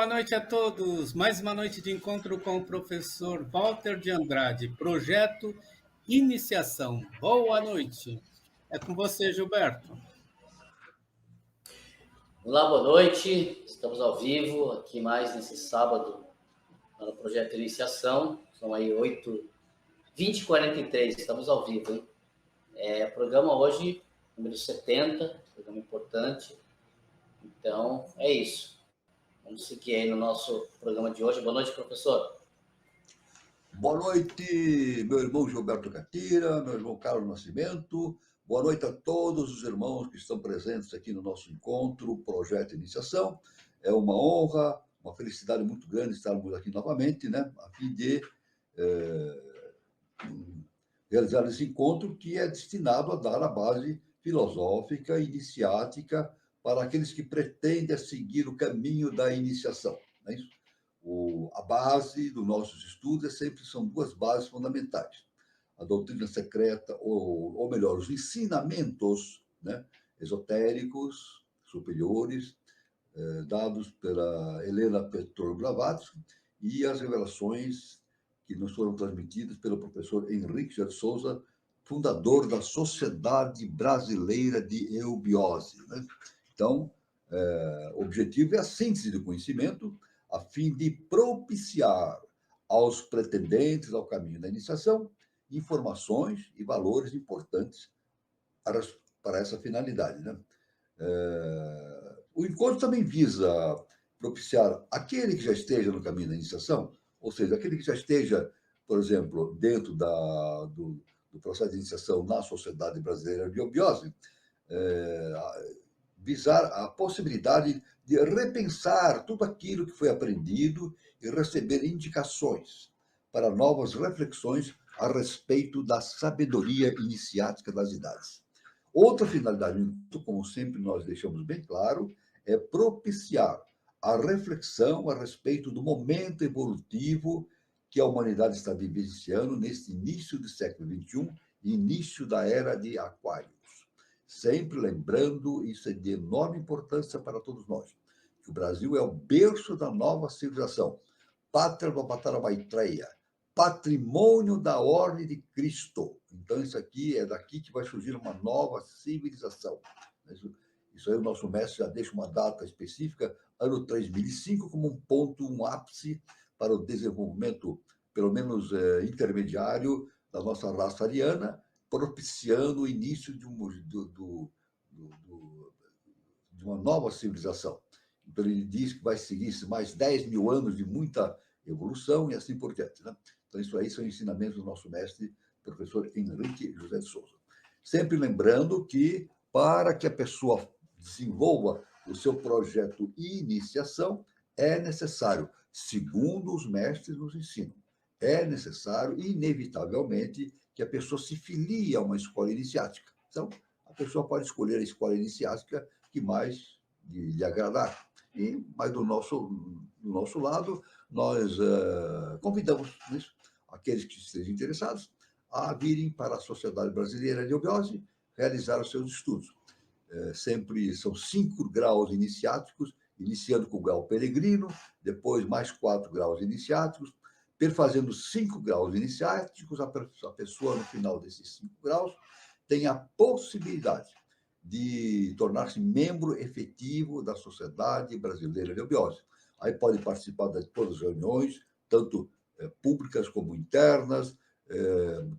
Boa noite a todos. Mais uma noite de encontro com o professor Walter de Andrade, Projeto Iniciação. Boa noite. É com você, Gilberto. Olá, boa noite. Estamos ao vivo aqui mais nesse sábado para o Projeto Iniciação. São aí 20h43, estamos ao vivo, hein? Programa hoje, número 70, programa importante. Então, é isso. Vamos seguir aí no nosso programa de hoje. Boa noite, professor. Boa noite, meu irmão Gilberto Catira, meu irmão Carlos Nascimento. Boa noite a todos os irmãos que estão presentes aqui no nosso encontro, Projeto Iniciação. É uma honra, uma felicidade muito grande estarmos aqui novamente, né, a fim de realizar esse encontro que é destinado a dar a base filosófica e iniciática para aqueles que pretendem seguir o caminho da iniciação, não é isso? A base dos nossos estudos sempre são duas bases fundamentais. A doutrina secreta, ou melhor, os ensinamentos, né, esotéricos, superiores, dados pela Helena Petro Blavatsky, e as revelações que nos foram transmitidas pelo professor Henrique de Souza, fundador da Sociedade Brasileira de Eubiose, né? Então, o objetivo é a síntese do conhecimento, a fim de propiciar aos pretendentes ao caminho da iniciação informações e valores importantes para essa finalidade, né? O encontro também visa propiciar aquele que já esteja no caminho da iniciação, ou seja, aquele que já esteja, por exemplo, dentro do processo de iniciação na Sociedade Brasileira de Eubiose, visar a possibilidade de repensar tudo aquilo que foi aprendido e receber indicações para novas reflexões a respeito da sabedoria iniciática das idades. Outra finalidade, como sempre nós deixamos bem claro, é propiciar a reflexão a respeito do momento evolutivo que a humanidade está vivenciando neste início do século XXI e início da era de Aquários. Sempre lembrando, isso é de enorme importância para todos nós, que o Brasil é o berço da nova civilização, Pátria Lobatara Maitreya, patrimônio da Ordem de Cristo. Então, isso aqui é daqui que vai surgir uma nova civilização. Isso aí o nosso mestre já deixa uma data específica, ano 3005, como um ponto, um ápice para o desenvolvimento, pelo menos intermediário, da nossa raça ariana, propiciando o início de uma nova civilização. Então, ele diz que vai seguir mais 10 mil anos de muita evolução e assim por diante, né? Então, isso aí são ensinamentos do nosso mestre, professor Henrique José de Souza. Sempre lembrando que, para que a pessoa desenvolva o seu projeto e iniciação, é necessário, segundo os mestres nos ensinam, é necessário, inevitavelmente, que a pessoa se filie a uma escola iniciática. Então, a pessoa pode escolher a escola iniciática que mais lhe agradar. Mas do nosso lado, nós convidamos aqueles que estejam interessados a virem para a Sociedade Brasileira de Eubiose realizar os seus estudos. Sempre são 5 graus iniciáticos, iniciando com o grau peregrino, depois mais 4 graus iniciáticos, perfazendo 5 graus iniciáticos, a pessoa, no final desses 5 graus, tem a possibilidade de tornar-se membro efetivo da Sociedade Brasileira de Eubiose. Aí pode participar de todas as reuniões, tanto públicas como internas,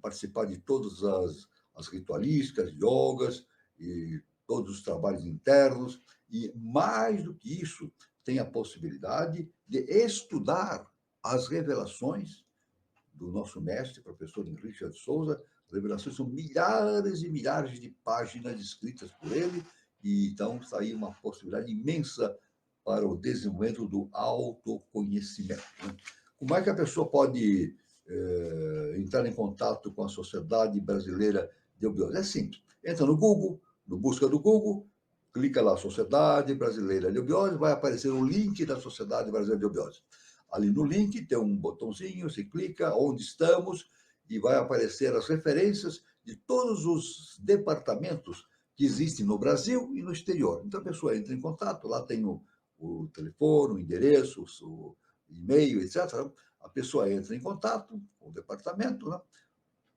participar de todas as ritualísticas, yogas e todos os trabalhos internos, e mais do que isso, tem a possibilidade de estudar as revelações do nosso mestre, professor Henrique de Souza. As revelações são milhares e milhares de páginas escritas por ele, e então está aí uma possibilidade imensa para o desenvolvimento do autoconhecimento. Como é que a pessoa pode entrar em contato com a Sociedade Brasileira de Eubiose? É simples. Entra no Google, no busca do Google, clica lá, Sociedade Brasileira de Eubiose, vai aparecer o link da Sociedade Brasileira de Eubiose. Ali no link tem um botãozinho, você clica onde estamos e vai aparecer as referências de todos os departamentos que existem no Brasil e no exterior. Então a pessoa entra em contato, lá tem o telefone, o endereço, o e-mail, etc. A pessoa entra em contato com o departamento, né,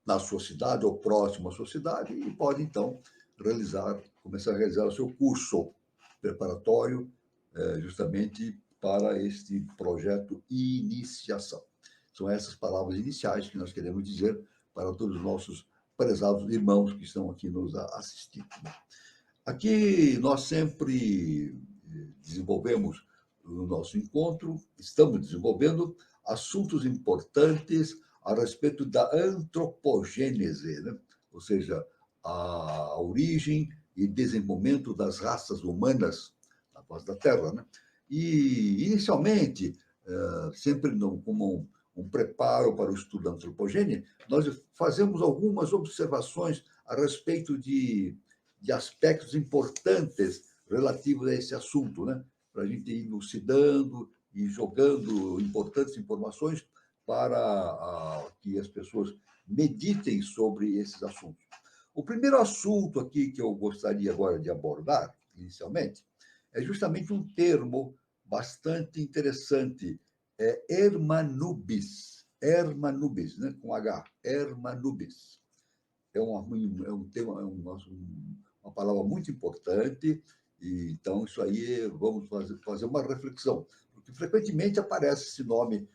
na sua cidade ou próximo à sua cidade e pode, então, começar a realizar o seu curso preparatório justamente para este projeto Iniciação. São essas palavras iniciais que nós queremos dizer para todos os nossos prezados irmãos que estão aqui nos assistindo. Aqui nós sempre desenvolvemos no nosso encontro, estamos desenvolvendo assuntos importantes a respeito da antropogênese, né? Ou seja, a origem e desenvolvimento das raças humanas na face da Terra, né? E, inicialmente, sempre como um preparo para o estudo da antropogênese, nós fazemos algumas observações a respeito de aspectos importantes relativos a esse assunto, né? Para a gente ir elucidando e jogando importantes informações para que as pessoas meditem sobre esses assuntos. O primeiro assunto aqui que eu gostaria agora de abordar, inicialmente, é justamente um termo bastante interessante, Hermanubis, né, com H, Hermanubis. É um tema, uma palavra muito importante, e então isso aí vamos fazer uma reflexão, porque frequentemente aparece esse nome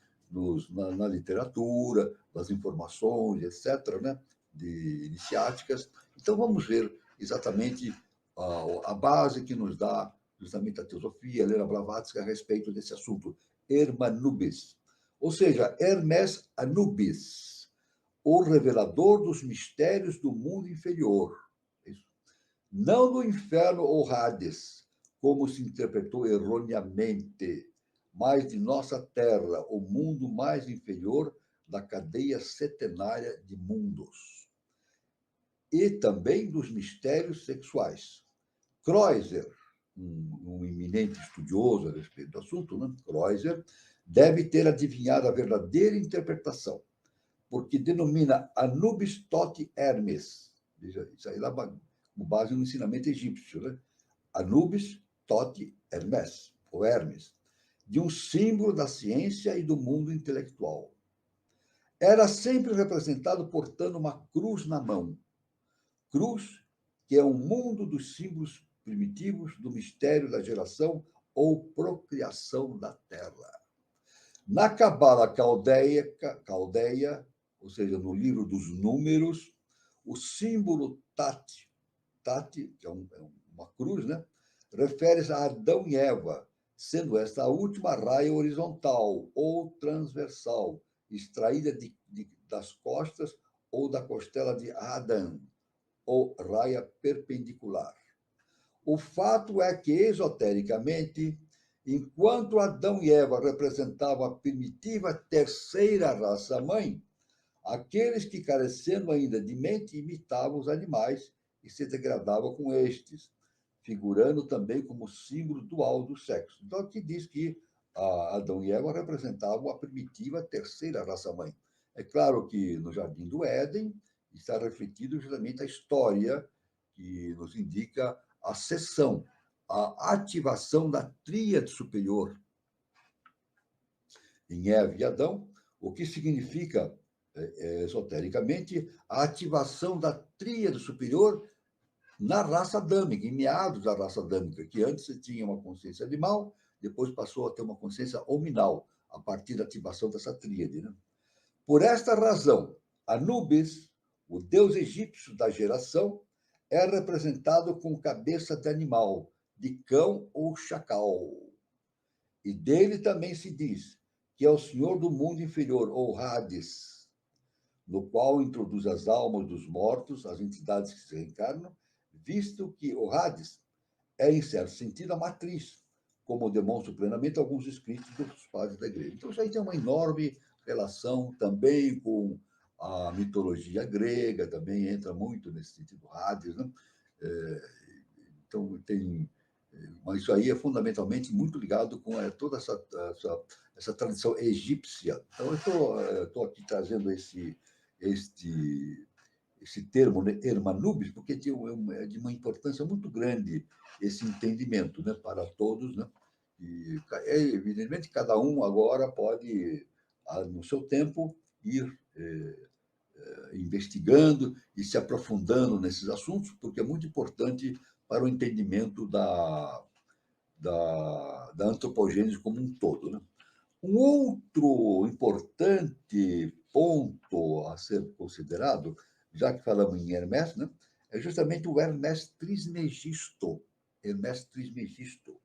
na literatura, nas informações, etc., né, de iniciáticas. Então vamos ver exatamente a base que nos dá justamente a teosofia, Helena Blavatsky, a respeito desse assunto, Hermanubis. Ou seja, Hermes Anubis, o revelador dos mistérios do mundo inferior. Não do inferno ou Hades, como se interpretou erroneamente, mas de nossa terra, o mundo mais inferior da cadeia setenária de mundos. E também dos mistérios sexuais. Kreuzer, um eminente estudioso a respeito do assunto, né? Kreuzer, deve ter adivinhado a verdadeira interpretação, porque denomina Anubis Toti Hermes. Isso aí lá com base no ensinamento egípcio, né? Anubis Toti Hermes, ou Hermes, de um símbolo da ciência e do mundo intelectual. Era sempre representado portando uma cruz na mão. Cruz, que é um mundo dos símbolos primitivos do mistério da geração ou procriação da Terra. Na Cabala caldeia, ou seja, no livro dos números, o símbolo Tati, que é uma cruz, né? Refere-se a Adão e Eva, sendo esta a última raia horizontal ou transversal, extraída das costas ou da costela de Adão, ou raia perpendicular. O fato é que, esotericamente, enquanto Adão e Eva representavam a primitiva terceira raça-mãe, aqueles que, carecendo ainda de mente, imitavam os animais e se degradavam com estes, figurando também como símbolo dual do sexo. Então, aqui diz que Adão e Eva representavam a primitiva terceira raça-mãe. É claro que no Jardim do Éden está refletido justamente a história que nos indica a cessão, a ativação da tríade superior em Eva e Adão, o que significa, esotericamente, a ativação da tríade superior na raça adâmica, em meados da raça adâmica, que antes tinha uma consciência animal, depois passou a ter uma consciência hominal, a partir da ativação dessa tríade, né? Por esta razão, Anubis, o deus egípcio da geração, é representado com cabeça de animal, de cão ou chacal. E dele também se diz que é o senhor do mundo inferior, ou Hades, no qual introduz as almas dos mortos, as entidades que se reencarnam, visto que o Hades é, em certo sentido, a matriz, como demonstram plenamente alguns escritos dos padres da igreja. Então, isso aí tem uma enorme relação também com a mitologia grega, também entra muito nesse sentido, Hades, né? Então, mas isso aí é fundamentalmente muito ligado com toda essa tradição egípcia. Então, eu estou aqui trazendo esse termo, né, Hermanubis, porque é de uma importância muito grande esse entendimento, né, para todos, né? E, evidentemente, cada um agora pode, no seu tempo, ir investigando e se aprofundando nesses assuntos, porque é muito importante para o entendimento da antropogênese como um todo, né? Um outro importante ponto a ser considerado, já que falamos em Hermès, né, é justamente o Hermès Trismegisto. Hermès Trismegisto.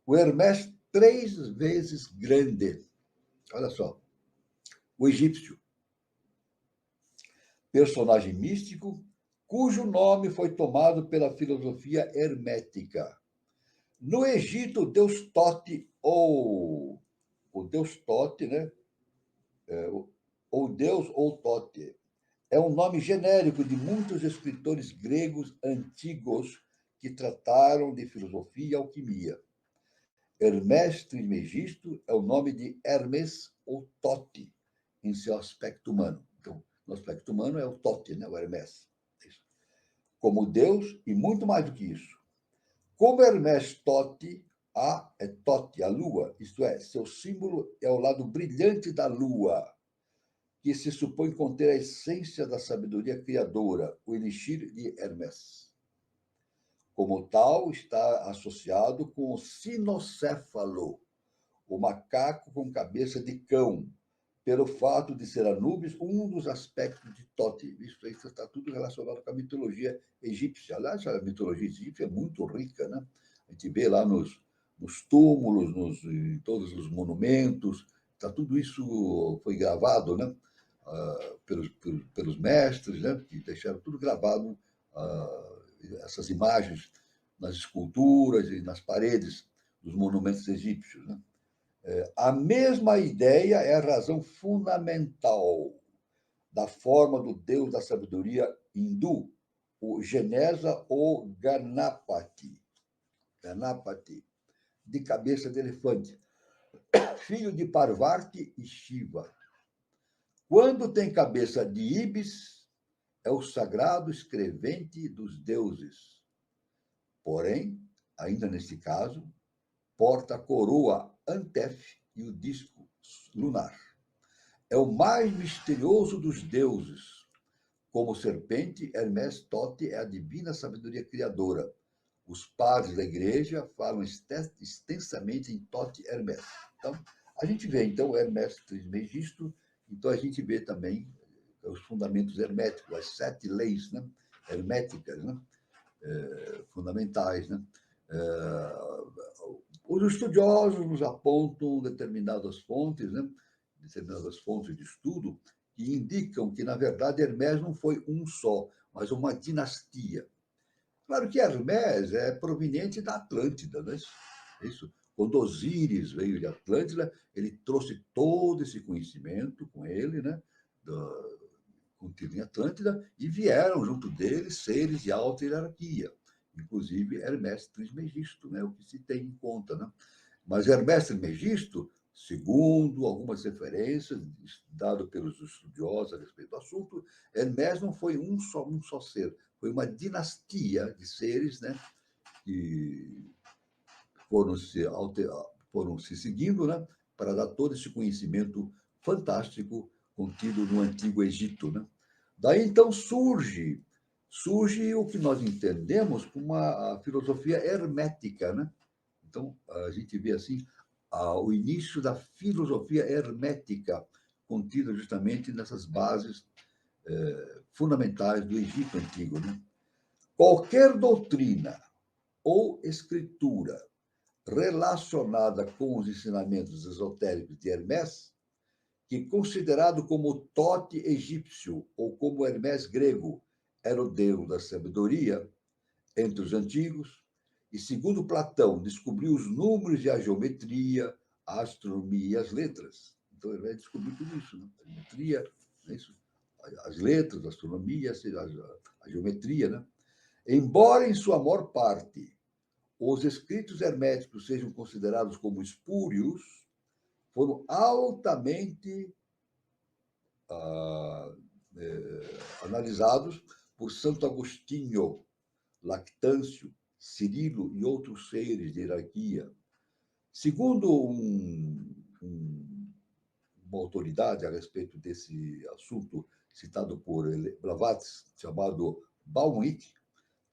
O Hermès 3 vezes grande. Olha só. O egípcio. Personagem místico, cujo nome foi tomado pela filosofia hermética. No Egito, o deus Tote, ou o deus Tote, né? Ou Deus ou Tote, é um nome genérico de muitos escritores gregos antigos que trataram de filosofia e alquimia. Hermès Trismegisto é o nome de Hermes ou Tote, em seu aspecto humano. Então, no aspecto humano é o Tote, né? O Hermès. Como Deus e muito mais do que isso. Como Hermès Tote, é Tote, a lua, isto é, seu símbolo é o lado brilhante da lua, que se supõe conter a essência da sabedoria criadora, o elixir de Hermès. Como tal, está associado com o sinocéfalo, o macaco com cabeça de cão, pelo fato de ser Anubis um dos aspectos de Tote. Isso está tudo relacionado com a mitologia egípcia. Aliás, a mitologia egípcia é muito rica, né? A gente vê lá nos túmulos, em todos os monumentos, tudo isso foi gravado, né? Pelos mestres, né? Que deixaram tudo gravado, essas imagens nas esculturas e nas paredes dos monumentos egípcios, né? A mesma ideia é a razão fundamental da forma do Deus da sabedoria hindu, o Genesa ou Ganapati, de cabeça de elefante, filho de Parvati e Shiva. Quando tem cabeça de Ibis, é o sagrado escrevente dos deuses. Porém, ainda neste caso, porta a coroa Antef e o disco lunar. É o mais misterioso dos deuses. Como serpente, Hermès Tote é a divina sabedoria criadora. Os padres da igreja falam extensamente em Tote Hermès. Então, a gente vê, então, Hermès Trismegisto, então a gente vê também os fundamentos herméticos, as 7 leis, né? Herméticas, né? Fundamentais, né? Os estudiosos nos apontam determinadas fontes de estudo, que indicam que, na verdade, Hermès não foi um só, mas uma dinastia. Claro que Hermès é proveniente da Atlântida, né? Isso. Quando Osíris veio de Atlântida, ele trouxe todo esse conhecimento com ele, né? Contido em Atlântida, e vieram junto dele seres de alta hierarquia, inclusive Hermès Trismegisto, né? O que se tem em conta, né? Mas Hermès Trismegisto, segundo algumas referências dadas pelos estudiosos a respeito do assunto, Hermès não foi um só ser, foi uma dinastia de seres, né, que foram se seguindo, né, para dar todo esse conhecimento fantástico contido no Antigo Egito, né? Daí, então, surge o que nós entendemos como a filosofia hermética, né? Então, a gente vê assim o início da filosofia hermética, contida justamente nessas bases fundamentais do Egito Antigo, né? Qualquer doutrina ou escritura relacionada com os ensinamentos esotéricos de Hermès, que, considerado como Tote egípcio ou como Hermès grego, era o deus da sabedoria entre os antigos, e, segundo Platão, descobriu os números e a geometria, a astronomia e as letras. Então, ele vai descobrir tudo isso, né? A geometria, né? Isso, as letras, a astronomia, a geometria, né? Embora, em sua maior parte, os escritos herméticos sejam considerados como espúrios, foram altamente analisados por Santo Agostinho, Lactâncio, Cirilo e outros seres de hierarquia. Segundo uma autoridade a respeito desse assunto, citado por Blavatsky, chamado Baumwick,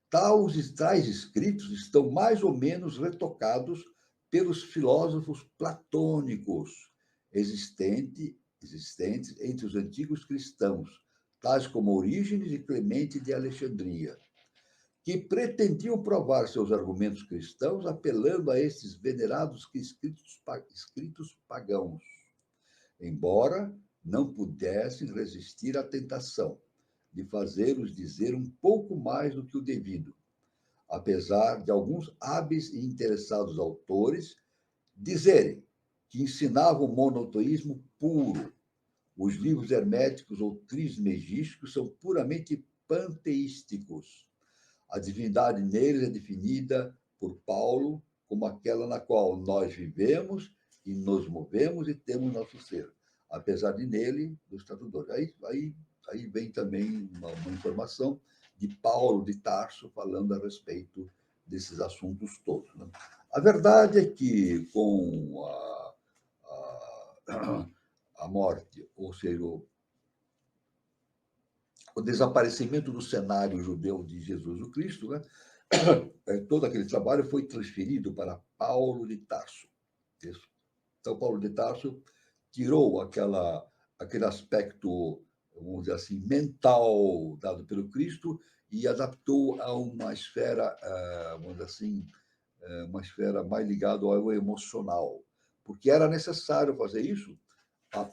tais escritos estão mais ou menos retocados pelos filósofos platônicos existentes entre os antigos cristãos, tais como Orígenes e Clemente de Alexandria, que pretendiam provar seus argumentos cristãos apelando a esses venerados escritos pagãos, embora não pudessem resistir à tentação de fazê-los dizer um pouco mais do que o devido, apesar de alguns hábeis e interessados autores dizerem que ensinavam o monoteísmo puro. Os livros herméticos ou trismegísticos são puramente panteísticos. A divindade neles é definida por Paulo como aquela na qual nós vivemos e nos movemos e temos nosso ser, apesar de nele, dos tradutores. Aí vem também uma informação de Paulo de Tarso falando a respeito desses assuntos todos. Né? A verdade é que, com a morte, ou seja, o desaparecimento do cenário judeu de Jesus o Cristo, né? Todo aquele trabalho foi transferido para Paulo de Tarso. Então, Paulo de Tarso tirou aquele aspecto, vamos dizer assim, mental dado pelo Cristo e adaptou a uma esfera, vamos dizer assim, uma esfera mais ligada ao emocional, porque era necessário fazer isso a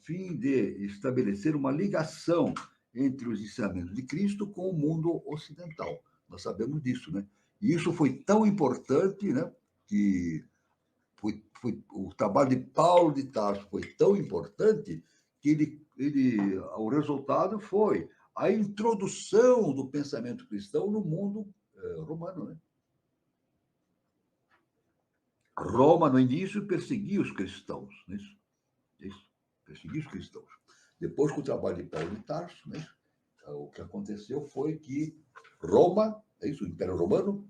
fim de estabelecer uma ligação entre os ensinamentos de Cristo com o mundo ocidental. Nós sabemos disso, né? E isso foi tão importante, né, que o trabalho de Paulo de Tarso foi tão importante que o resultado foi a introdução do pensamento cristão no mundo romano, né? Roma, no início, perseguia os cristãos, né? Isso, perseguia os cristãos. Depois, com o trabalho de Paulo de Tarso, né, o que aconteceu foi que Roma, o Império Romano,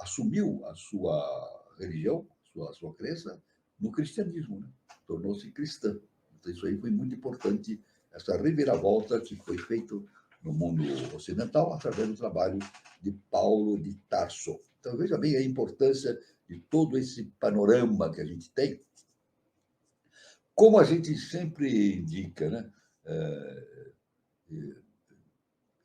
assumiu a sua religião, a sua crença, no cristianismo, né? Tornou-se cristã. Então, isso aí foi muito importante, essa reviravolta que foi feita no mundo ocidental através do trabalho de Paulo de Tarso. Então, veja bem a importância de todo esse panorama que a gente tem. Como a gente sempre indica, né?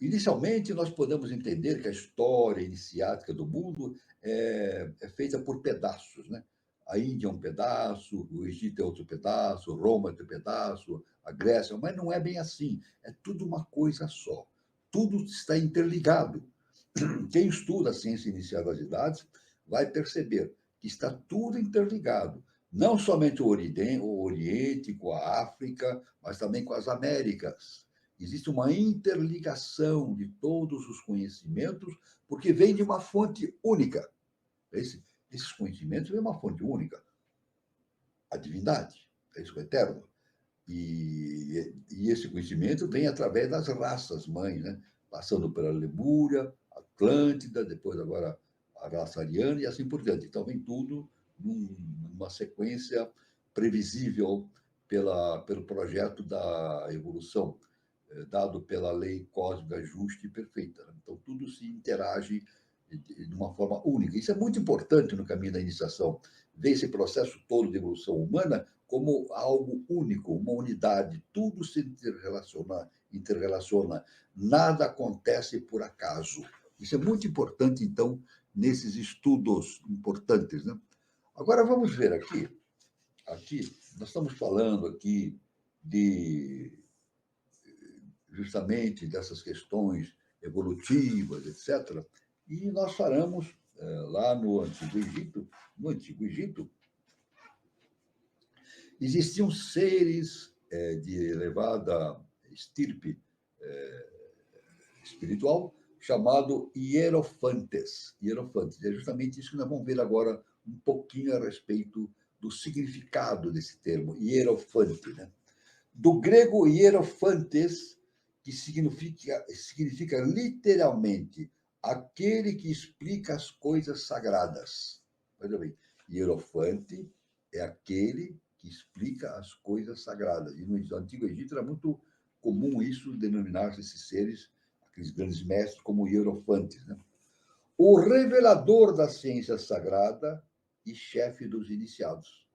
Inicialmente, nós podemos entender que a história iniciática do mundo é feita por pedaços, né? A Índia é um pedaço, o Egito é outro pedaço, Roma é outro pedaço, a Grécia, mas não é bem assim. É tudo uma coisa só. Tudo está interligado. Quem estuda a ciência inicial das idades vai perceber que está tudo interligado. Não somente o Oriente com a África, mas também com as Américas. Existe uma interligação de todos os conhecimentos, porque vem de uma fonte única. Esses conhecimentos vêm de uma fonte única. A divindade, é isso, o eterno. E esse conhecimento vem através das raças mães, né? Passando pela Lemúria, Atlântida, depois agora a raça ariana e assim por diante. Então, vem tudo numa sequência previsível pelo projeto da evolução, dado pela lei cósmica justa e perfeita. Então, tudo se interage de uma forma única. Isso é muito importante no caminho da iniciação, ver esse processo todo de evolução humana como algo único, uma unidade. Tudo se interrelaciona. Nada acontece por acaso. Isso é muito importante, então, nesses estudos importantes, né? Agora, vamos ver aqui. Nós estamos falando aqui justamente dessas questões evolutivas, etc. E nós falamos lá no Antigo Egito, existiam seres de elevada estirpe espiritual chamado hierofantes. Hierofantes. É justamente isso que nós vamos ver agora um pouquinho a respeito do significado desse termo, hierofante, né? Do grego hierofantes, que significa literalmente aquele que explica as coisas sagradas. Veja bem, hierofante é aquele que explica as coisas sagradas. E no Antigo Egito era muito comum isso, denominar esses seres, aqueles grandes mestres, como hierofantes, né? O revelador da ciência sagrada e chefe dos iniciados.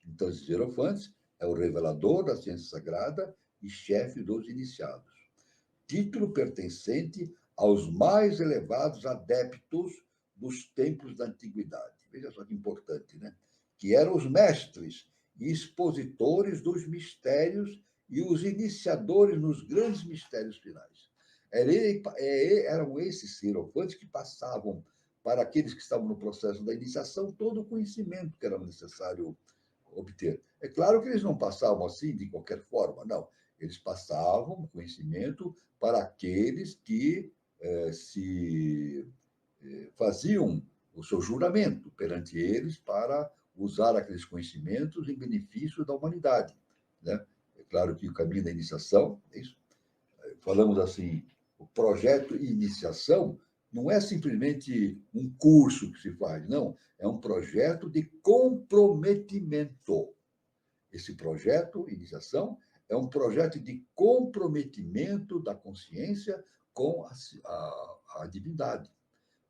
Então, esses hierofantes é o revelador da ciência sagrada e chefe dos iniciados. Título pertencente aos mais elevados adeptos dos templos da antiguidade. Veja só que importante, né? Que eram os mestres e expositores dos mistérios e os iniciadores nos grandes mistérios finais. Eram esses hierofantes que passavam para aqueles que estavam no processo da iniciação todo o conhecimento que era necessário obter. É claro que eles não passavam assim de qualquer forma, não. Eles passavam conhecimento para aqueles que se faziam o seu juramento perante eles para usar aqueles conhecimentos em benefício da humanidade, né? É claro que o caminho da iniciação, é isso. Falamos assim, o projeto iniciação não é simplesmente um curso que se faz, não. É um projeto de comprometimento. Esse projeto, iniciação, é um projeto de comprometimento da consciência com a divindade.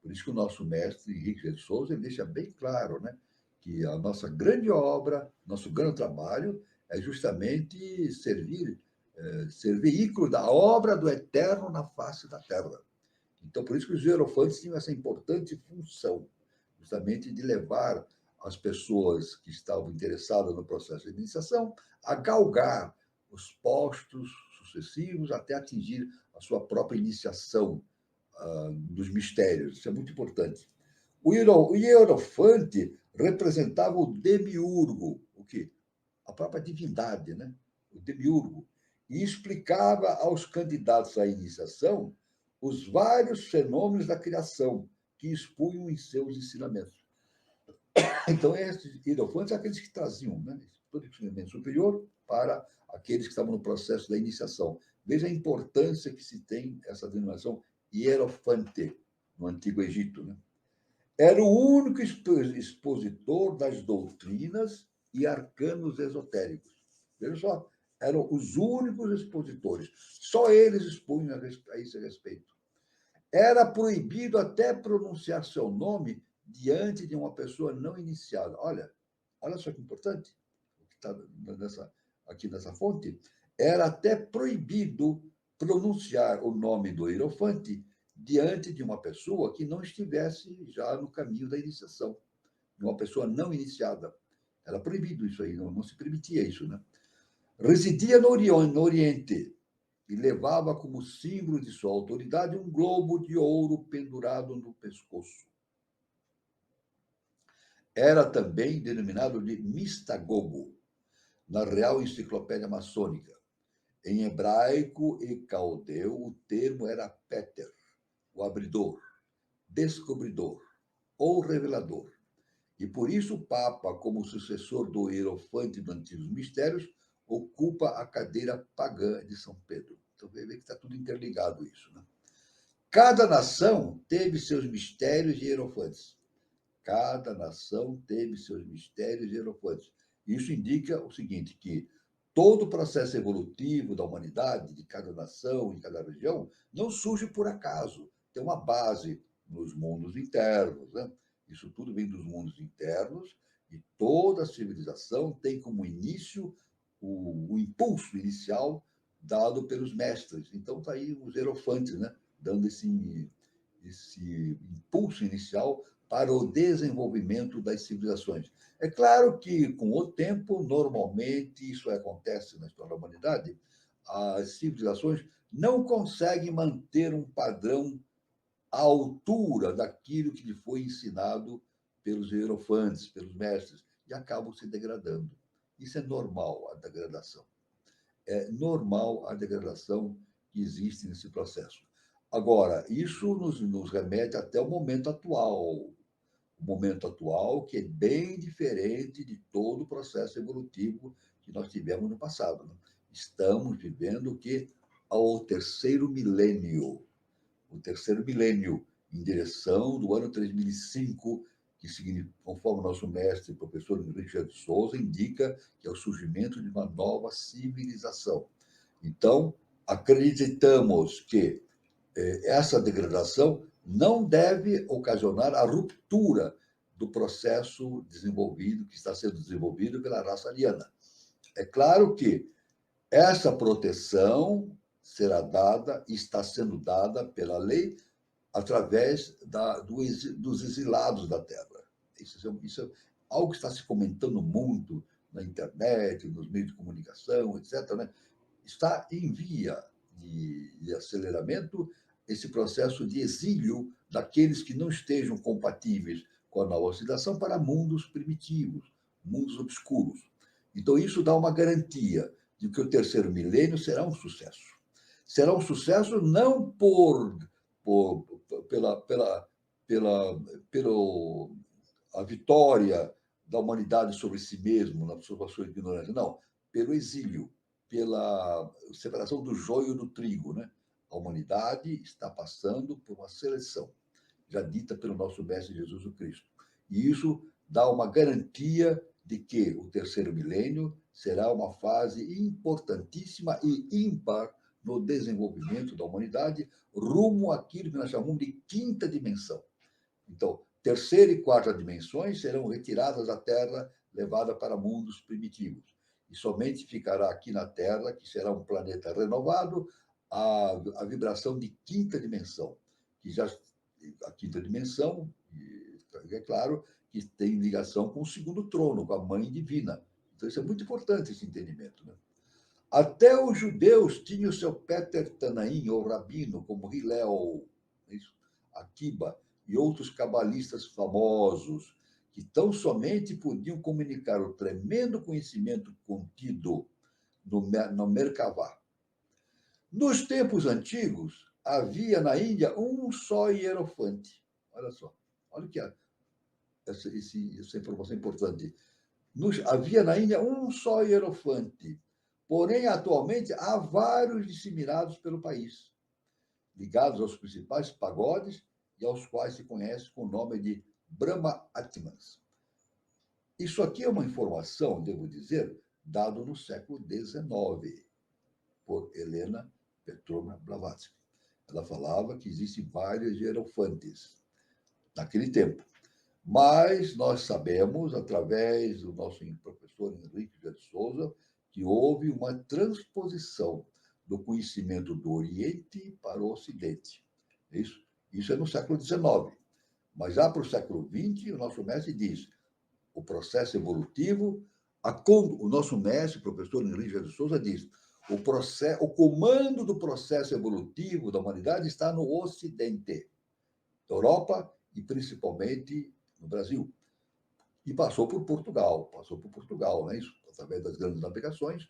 Por isso que o nosso mestre, Henrique de Souza, ele deixa bem claro, né, que a nossa grande obra, nosso grande trabalho é justamente ser veículo da obra do eterno na face da terra. Então, por isso que os hierofantes tinham essa importante função, justamente de levar as pessoas que estavam interessadas no processo de iniciação a galgar os postos sucessivos até atingir a sua própria iniciação dos mistérios. Isso é muito importante. O hierofante representava o demiurgo, o quê? A própria divindade, né? O demiurgo, e explicava aos candidatos à iniciação os vários fenômenos da criação que expunham em seus ensinamentos. Então, esses hierofantes são aqueles que traziam, né, todo o ensinamento superior para aqueles que estavam no processo da iniciação. Veja a importância que se tem essa denominação hierofante no Antigo Egito, né? Era o único expositor das doutrinas e arcanos esotéricos. Veja só, eram os únicos expositores. Só eles expunham a esse respeito. Era proibido até pronunciar seu nome diante de uma pessoa não iniciada. Olha só que importante, o que está aqui nessa fonte. Era até proibido pronunciar o nome do hierofante diante de uma pessoa que não estivesse já no caminho da iniciação, de uma pessoa não iniciada. Era proibido isso aí, não se permitia isso, né? Residia no Oriente e levava como símbolo de sua autoridade um globo de ouro pendurado no pescoço. Era também denominado de Mistagogo, na Real Enciclopédia Maçônica. Em hebraico e caldeu, o termo era Peter, o abridor, descobridor ou revelador. E por isso o Papa, como sucessor do hierofante dos Antigos Mistérios, ocupa a cadeira pagã de São Pedro. Então, vê que está tudo interligado isso, né? Cada nação teve seus mistérios e hierofantes. Cada nação teve seus mistérios e hierofantes. Isso indica o seguinte, que todo o processo evolutivo da humanidade, de cada nação, de cada região, não surge por acaso. Tem uma base nos mundos internos, né? Isso tudo vem dos mundos internos e toda a civilização tem como início o impulso inicial dado pelos mestres. Então, está aí os hierofantes, né? Dando esse impulso inicial para o desenvolvimento das civilizações. É claro que, com o tempo, normalmente, isso acontece na história da humanidade, as civilizações não conseguem manter um padrão à altura daquilo que lhe foi ensinado pelos hierofantes, pelos mestres, e acabam se degradando. Isso é normal, a degradação. É normal a degradação que existe nesse processo. Agora, isso nos remete até o momento atual, que é bem diferente de todo o processo evolutivo que nós tivemos no passado, né? Estamos vivendo o terceiro milênio. O terceiro milênio, em direção do ano 3005, que, conforme o nosso mestre, professor Henrique de Souza, indica que é o surgimento de uma nova civilização. Então, acreditamos que essa degradação não deve ocasionar a ruptura do processo desenvolvido, que está sendo desenvolvido pela raça ariana. É claro que essa proteção será dada, está sendo dada pela lei, através dos exilados da Terra. Isso é algo que está se comentando muito na internet, nos meios de comunicação, etc. Né? Está em via de aceleramento esse processo de exílio daqueles que não estejam compatíveis com a nova oxidação para mundos primitivos, mundos obscuros. Então, isso dá uma garantia de que o terceiro milênio será um sucesso. Será um sucesso não pela a vitória da humanidade sobre si mesmo, na sua ignorância, não, pelo exílio, pela separação do joio do trigo, né? A humanidade está passando por uma seleção, já dita pelo nosso mestre Jesus Cristo. E isso dá uma garantia de que o terceiro milênio será uma fase importantíssima e ímpar no desenvolvimento da humanidade, rumo àquilo que nós chamamos de quinta dimensão. Então, terceira e quarta dimensões serão retiradas da Terra, levadas para mundos primitivos. E somente ficará aqui na Terra, que será um planeta renovado, a vibração de quinta dimensão, que já a quinta dimensão, é claro, que tem ligação com o segundo trono, com a Mãe Divina. Então, isso é muito importante, esse entendimento. Né? Até os judeus tinham o seu Peter Tanaim, ou rabino, como Hillel, Akiba, e outros cabalistas famosos, que tão somente podiam comunicar o tremendo conhecimento contido no Merkavá. Nos tempos antigos, havia na Índia um só hierofante. Olha só, olha que essa informação importante. Havia na Índia um só hierofante, porém, atualmente, há vários disseminados pelo país, ligados aos principais pagodes e aos quais se conhece com o nome de Brahma Atmans. Isso aqui é uma informação, devo dizer, dado no século XIX, por Helena Petrovna Blavatsky. Ela falava que existem vários hierofantes naquele tempo. Mas nós sabemos, através do nosso professor Henrique de Souza, que houve uma transposição do conhecimento do Oriente para o Ocidente. Isso é no século XIX. Mas já para o século XX, o nosso mestre diz, o processo evolutivo, o nosso mestre, professor Henrique de Souza, diz, o comando do processo evolutivo da humanidade está no Ocidente, Europa e principalmente no Brasil. E passou por Portugal, né? Isso, através das grandes navegações.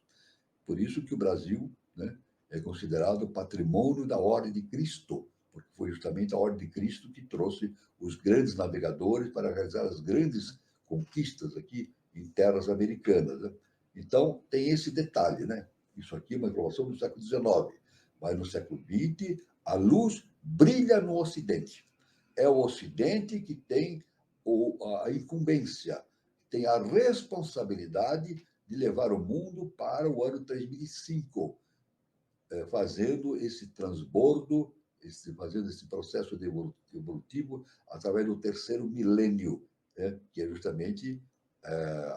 Por isso que o Brasil, né, é considerado patrimônio da Ordem de Cristo, porque foi justamente a Ordem de Cristo que trouxe os grandes navegadores para realizar as grandes conquistas aqui em terras americanas. Né? Então, tem esse detalhe, né? Isso aqui é uma informação do século XIX, mas no século XX, a luz brilha no Ocidente. É o Ocidente que tem a incumbência, tem a responsabilidade de levar o mundo para o ano 3005, fazendo esse transbordo, fazendo esse processo evolutivo através do terceiro milênio, que é justamente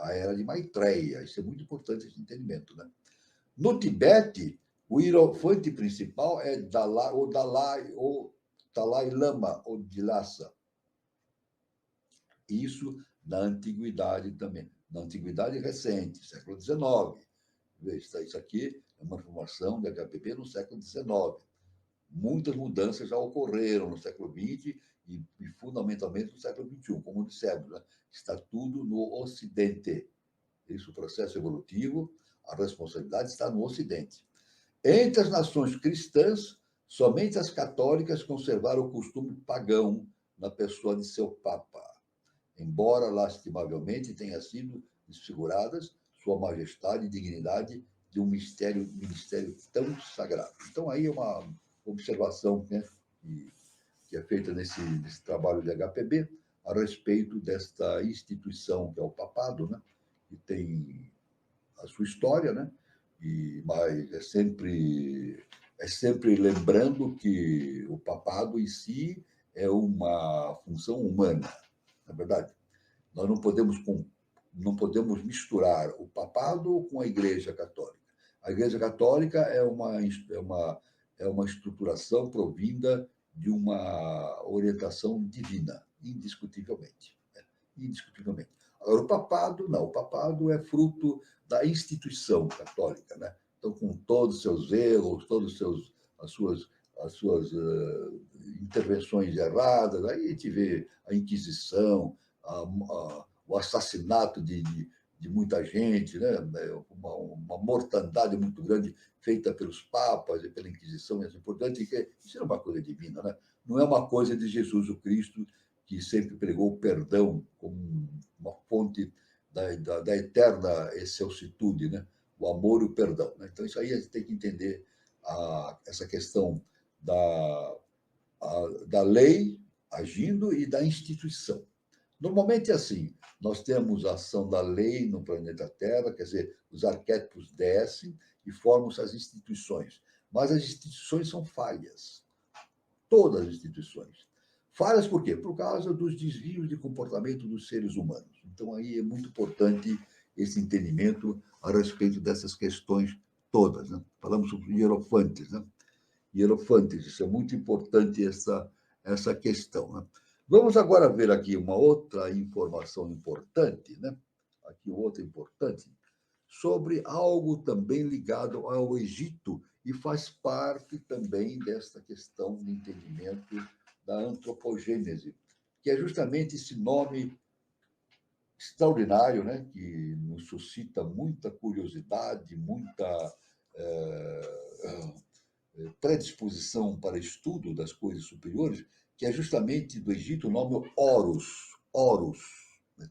a era de Maitreya. Isso é muito importante, esse entendimento. Né? No Tibete, o hierofante principal é o Dalai Lama, ou Lhasa. Isso na antiguidade também, na antiguidade recente, século XIX. Isso aqui é uma informação da HPP no século XIX. Muitas mudanças já ocorreram no século XX e fundamentalmente no século XXI, como dissemos, né? Está tudo no Ocidente. Isso, o processo evolutivo, a responsabilidade está no Ocidente. Entre as nações cristãs, somente as católicas conservaram o costume pagão na pessoa de seu Papa, embora, lastimavelmente, tenha sido desfiguradas sua majestade e dignidade de um ministério tão sagrado. Então, aí é uma observação, né, que é feita nesse trabalho de HPB a respeito desta instituição que é o papado, né? Que tem a sua história, né? Mas é sempre lembrando que o papado em si é uma função humana, na verdade. Nós não podemos misturar o papado com a Igreja Católica. A Igreja Católica é uma estruturação provinda de uma orientação divina, indiscutivelmente. Né? Indiscutivelmente. Agora, o papado, não. O papado é fruto da instituição católica, né? Então, com todos os seus erros, as suas intervenções erradas, aí a gente vê a Inquisição, o assassinato de muita gente, né? Uma mortandade muito grande feita pelos papas e pela Inquisição, e assim por diante, que isso é uma coisa divina, né? Não é uma coisa de Jesus o Cristo, que sempre pregou o perdão como uma fonte da eterna excelsitude, né? O amor e o perdão. Né? Então, isso aí a gente tem que entender essa questão da lei agindo e da instituição. Normalmente é assim, nós temos a ação da lei no planeta Terra, quer dizer, os arquétipos descem e formam as instituições. Mas as instituições são falhas. Todas as instituições. Falhas por quê? Por causa dos desvios de comportamento dos seres humanos. Então, aí é muito importante esse entendimento a respeito dessas questões todas. Né? Falamos sobre hierofantes. Né? Hierofantes, isso é muito importante, essa questão. Né? Vamos agora ver aqui uma outra informação importante, né? Aqui outra importante, sobre algo também ligado ao Egito e faz parte também desta questão de entendimento da antropogênese, que é justamente esse nome extraordinário, né? Que nos suscita muita curiosidade, muita predisposição para estudo das coisas superiores, que é justamente do Egito o nome Horus. Horus. Né?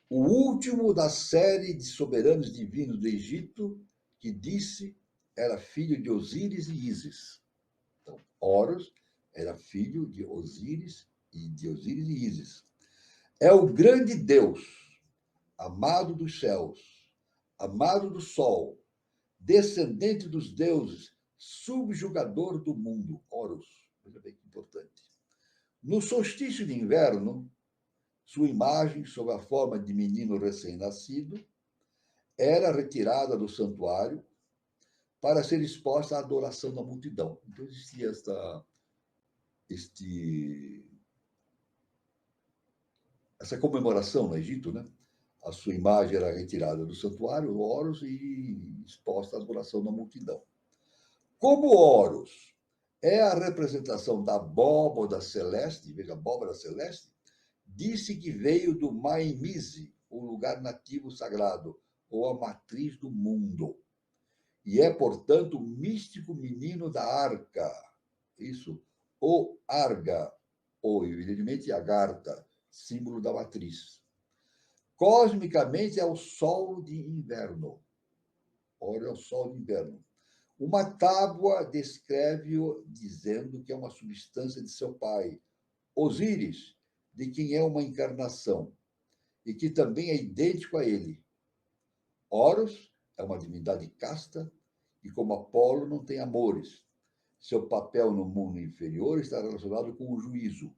O último da série de soberanos divinos do Egito, que disse era filho de Osíris e Ísis. Então, Horus era filho de Osíris e Ísis. É o grande Deus, amado dos céus, amado do sol, descendente dos deuses, subjugador do mundo, Horus. Veja bem que importante. No solstício de inverno, sua imagem, sob a forma de menino recém-nascido, era retirada do santuário para ser exposta à adoração da multidão. Então, existia essa comemoração no Egito, né? A sua imagem era retirada do santuário, Horus, e exposta à adoração da multidão. Como Horus é a representação da abóbora celeste, veja, abóbora celeste, disse que veio do Maimize, o lugar nativo sagrado, ou a matriz do mundo. E é, portanto, o místico menino da arca. Isso, o Arga, ou, evidentemente, Agartha, símbolo da matriz. Cosmicamente é o sol de inverno. Ora, é o sol de inverno. Uma tábua descreve-o dizendo que é uma substância de seu pai, Osíris, de quem é uma encarnação, e que também é idêntico a ele. Horus é uma divindade casta, e como Apolo não tem amores. Seu papel no mundo inferior está relacionado com o juízo.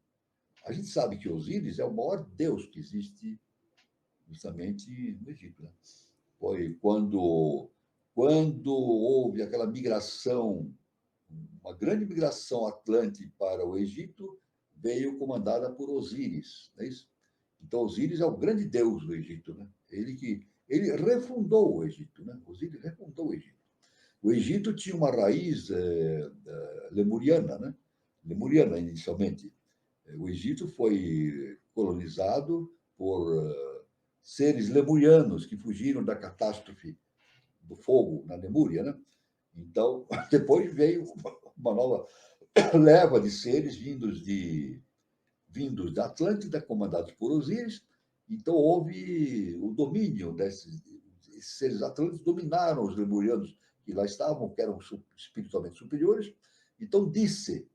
A gente sabe que Osíris é o maior deus que existe justamente no Egito. Né? Foi quando houve aquela migração, uma grande migração atlântica para o Egito, veio comandada por Osíris. Não é isso? Então, Osíris é o grande deus do Egito. Né? Ele refundou o Egito. Né? Osíris refundou o Egito. O Egito tinha uma raiz lemuriana, né? Lemuriana, inicialmente. O Egito foi colonizado por seres lemurianos que fugiram da catástrofe do fogo na Lemúria, né? Então, depois veio uma nova leva de seres vindos da Atlântida, comandados por Osíris. Então, houve o domínio desses seres atlânticos, dominaram os lemurianos que lá estavam, que eram espiritualmente superiores. Então, disse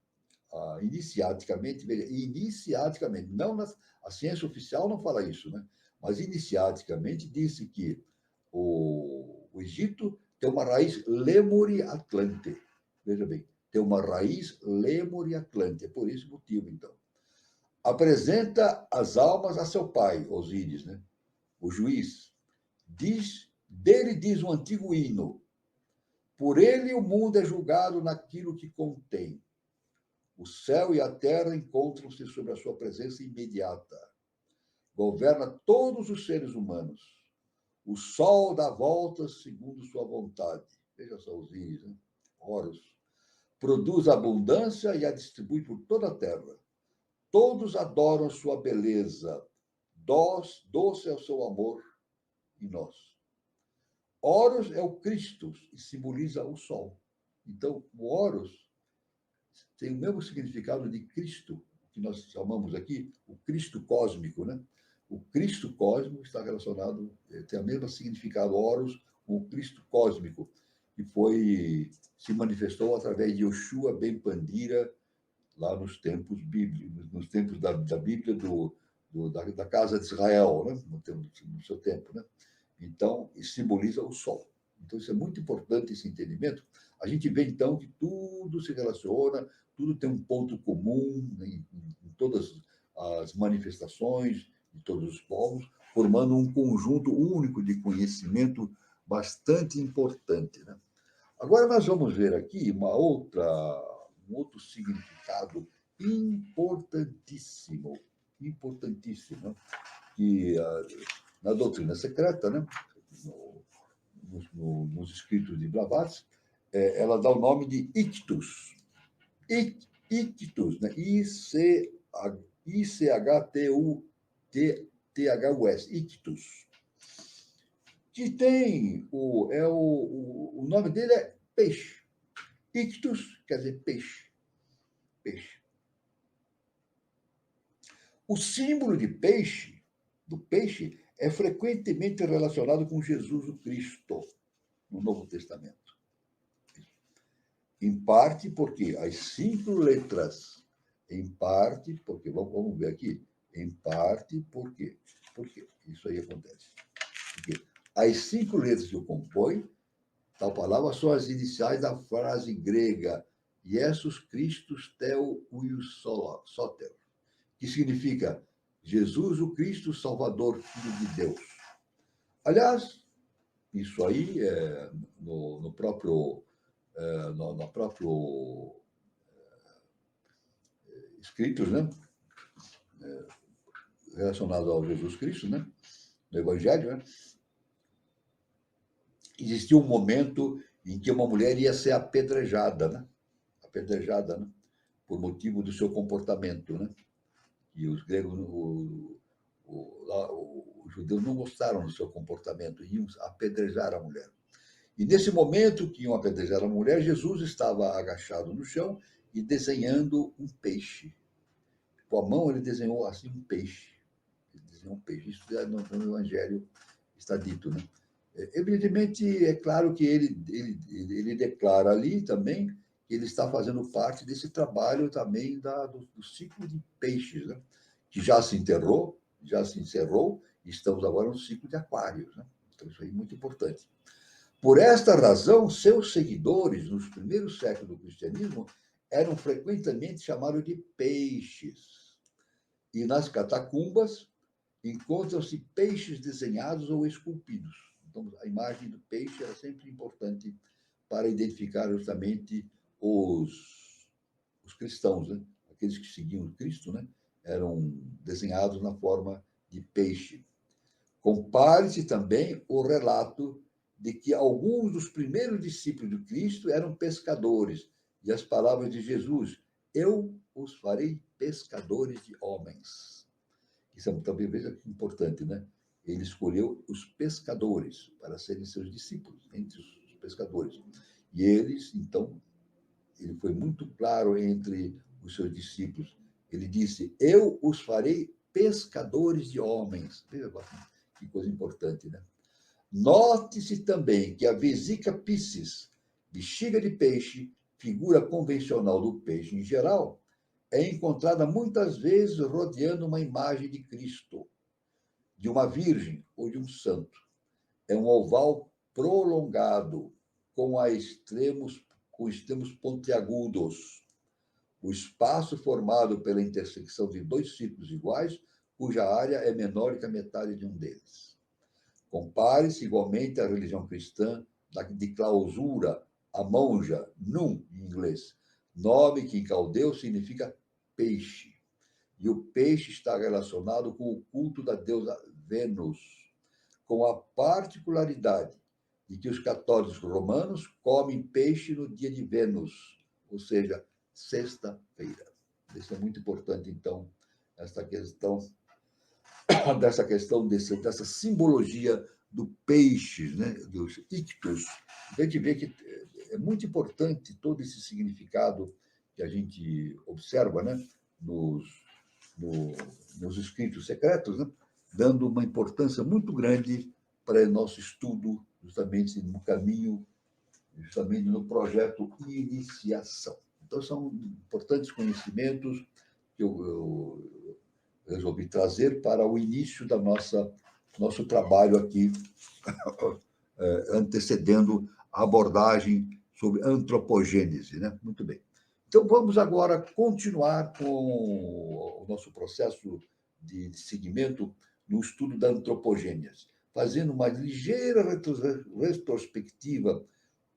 iniciaticamente, veja, iniciaticamente, não a ciência oficial não fala isso, né? Mas iniciaticamente disse que o Egito tem uma raiz Lemuri-Atlante. Veja bem, tem uma raiz Lemuri-Atlante. É por esse motivo, então. Apresenta as almas a seu pai, Osíris, né? O juiz. Dele diz um antigo hino: por ele o mundo é julgado naquilo que contém. O céu e a terra encontram-se sob a sua presença imediata. Governa todos os seres humanos. O sol dá voltas segundo sua vontade. Veja só os íris, né? Horus. Produz abundância e a distribui por toda a terra. Todos adoram sua beleza. Doce é o seu amor em nós. Horus é o Cristo e simboliza o sol. Então, o Horus tem o mesmo significado de Cristo, que nós chamamos aqui o Cristo cósmico, né? O Cristo cósmico está relacionado, tem o mesmo significado, Horus, com o Cristo cósmico, que se manifestou através de Yoshua ben Pandira, lá nos tempos bíblicos, nos tempos da Bíblia da casa de Israel, né? No seu tempo, né? Então, simboliza o sol. Então, isso é muito importante, esse entendimento. A gente vê, então, que tudo se relaciona, tudo tem um ponto comum, né, em todas as manifestações de todos os povos, formando um conjunto único de conhecimento bastante importante, né? Agora, nós vamos ver aqui um outro significado importantíssimo, que na doutrina secreta, né, nos escritos de Blavatsky, ela dá o nome de ictus. Ictus, né? I-C-H-T-U-T-H-U-S, ictus. Que tem o nome dele é peixe. Ictus quer dizer peixe. Peixe. O símbolo de peixe, do peixe, é frequentemente relacionado com Jesus o Cristo, no Novo Testamento. Em parte porque as 5 letras, vamos ver aqui, em parte porque isso aí acontece. Porque as 5 letras que o compõem, tal palavra, são as iniciais da frase grega Jesus Christus Theo Huios Soter, que significa Jesus o Cristo Salvador, Filho de Deus. Aliás, isso aí no próprio escritos, né? Relacionado ao Jesus Cristo, né? No Evangelho, né? Existia um momento em que uma mulher ia ser apedrejada, né? Por motivo do seu comportamento, né? E os gregos, os judeus não gostaram do seu comportamento, iam apedrejar a mulher. E nesse momento que iam apedrejar a mulher, Jesus estava agachado no chão e desenhando um peixe. Com a mão ele desenhou assim um peixe. Isso no Evangelho está dito, né? Evidentemente, é claro que ele declara ali também que ele está fazendo parte desse trabalho também do ciclo de peixes, né? Que já se encerrou, e estamos agora no ciclo de aquários, né? Então, isso aí é muito importante. Por esta razão, seus seguidores, nos primeiros séculos do cristianismo, eram frequentemente chamados de peixes. E nas catacumbas encontram-se peixes desenhados ou esculpidos. Então, a imagem do peixe era sempre importante para identificar justamente os cristãos, né? Aqueles que seguiam Cristo, né? Eram desenhados na forma de peixe. Compare-se também o relato de que alguns dos primeiros discípulos de Cristo eram pescadores, e as palavras de Jesus: eu os farei pescadores de homens. Isso é também importante, né? Ele escolheu os pescadores para serem seus discípulos, entre os pescadores. E eles, então, ele foi muito claro entre os seus discípulos. Ele disse: eu os farei pescadores de homens. Veja que coisa importante, né? Note-se também que a vesica piscis, bexiga de peixe, figura convencional do peixe em geral, é encontrada muitas vezes rodeando uma imagem de Cristo, de uma virgem ou de um santo. É um oval prolongado, com extremos pontiagudos. O espaço formado pela intersecção de dois círculos iguais, cuja área é menor que a metade de um deles. Compare-se igualmente à religião cristã de clausura, a monja, Nun, em inglês, nome que em caldeu significa peixe. E o peixe está relacionado com o culto da deusa Vênus, com a particularidade de que os católicos romanos comem peixe no dia de Vênus, ou seja, sexta-feira. Isso é muito importante, então, essa questão dessa simbologia do peixe, né, dos ictus. A gente vê que é muito importante todo esse significado que a gente observa, né, nos escritos secretos, né, dando uma importância muito grande para o nosso estudo, justamente no caminho, justamente no projeto Iniciação. Então, são importantes conhecimentos que eu resolvi trazer para o início da nosso trabalho aqui, antecedendo a abordagem sobre antropogênese, né? Muito bem. Então, vamos agora continuar com o nosso processo de seguimento no estudo da antropogênese, fazendo uma ligeira retrospectiva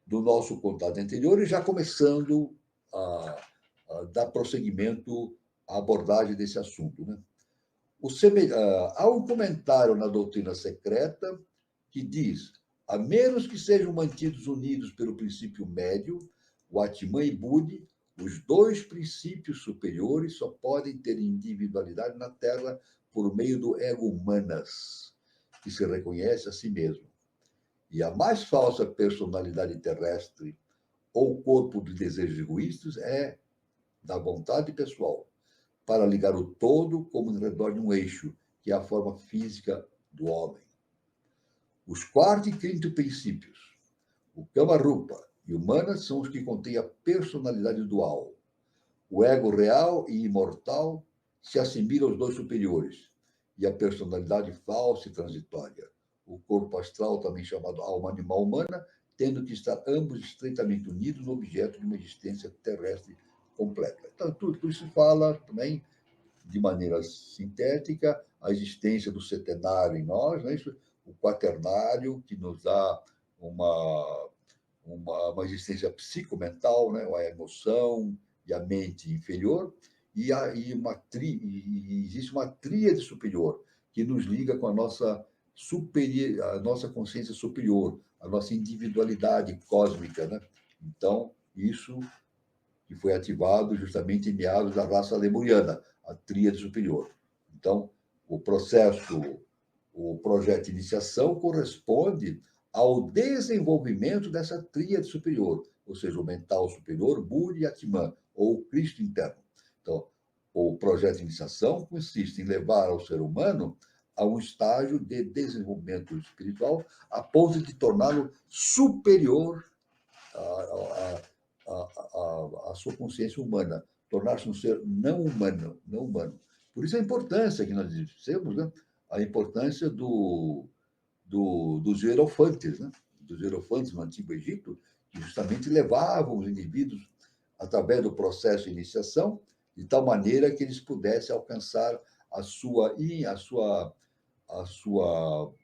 do nosso contato anterior e já começando a dar prosseguimento à abordagem desse assunto, né? Há um comentário na doutrina secreta que diz: a menos que sejam mantidos unidos pelo princípio médio, o Atman e Budi, os dois princípios superiores só podem ter individualidade na Terra por meio do ego humanas, que se reconhece a si mesmo. E a mais falsa personalidade terrestre ou corpo de desejos egoístas é da vontade pessoal, para ligar o todo como em redor de um eixo, que é a forma física do homem. Os quarto e quinto princípios, o Kama Rupa e o Manas, são os que contêm a personalidade dual. O ego real e imortal se assimila aos dois superiores, e a personalidade falsa e transitória. O corpo astral, também chamado alma animal humana, tendo que estar ambos estreitamente unidos no objeto de uma existência terrestre completa. Então, tudo isso fala também, de maneira sintética, a existência do setenário em nós, né? O quaternário, que nos dá uma existência psicomental, né? A emoção e a mente inferior, e existe uma tríade superior, que nos liga com a nossa consciência superior, a nossa individualidade cósmica, né? Então, isso que foi ativado justamente em meados da raça lemuriana, a tríade superior. Então, o projeto de iniciação corresponde ao desenvolvimento dessa tríade superior, ou seja, o mental superior, Budi e Atman, ou o Cristo interno. Então, o projeto de iniciação consiste em levar ao ser humano a um estágio de desenvolvimento espiritual a ponto de torná-lo superior a sua consciência humana, tornar-se um ser não humano. Por isso a importância que nós dissemos, né? A importância dos hierofantes, né? Dos hierofantes no Antigo Egito, que justamente levavam os indivíduos através do processo de iniciação, de tal maneira que eles pudessem alcançar a sua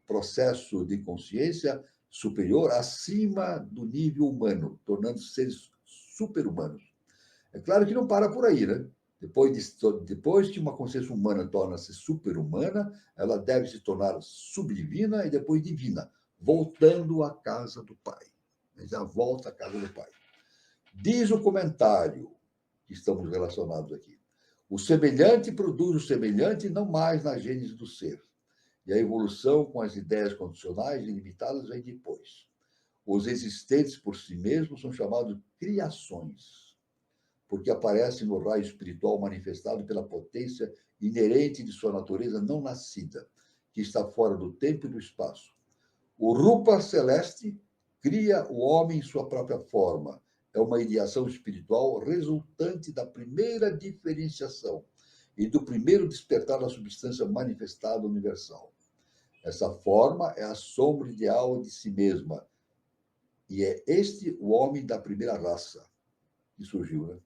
processo de consciência superior acima do nível humano, tornando-se seres super-humanos. É claro que não para por aí, né? Depois que uma consciência humana torna-se super-humana, ela deve se tornar subdivina e depois divina, voltando à casa do Pai. Já volta à casa do Pai. Diz o comentário que estamos relacionados aqui: o semelhante produz o semelhante não mais na gênese do ser. E a evolução com as ideias condicionais e limitadas vem depois. Os existentes por si mesmos são chamados criações, porque aparecem no raio espiritual manifestado pela potência inerente de sua natureza não nascida, que está fora do tempo e do espaço. O Rupa celeste cria o homem em sua própria forma, é uma ideação espiritual resultante da primeira diferenciação e do primeiro despertar da substância manifestada universal. Essa forma é a sombra ideal de si mesma. E é este o homem da primeira raça que surgiu, né?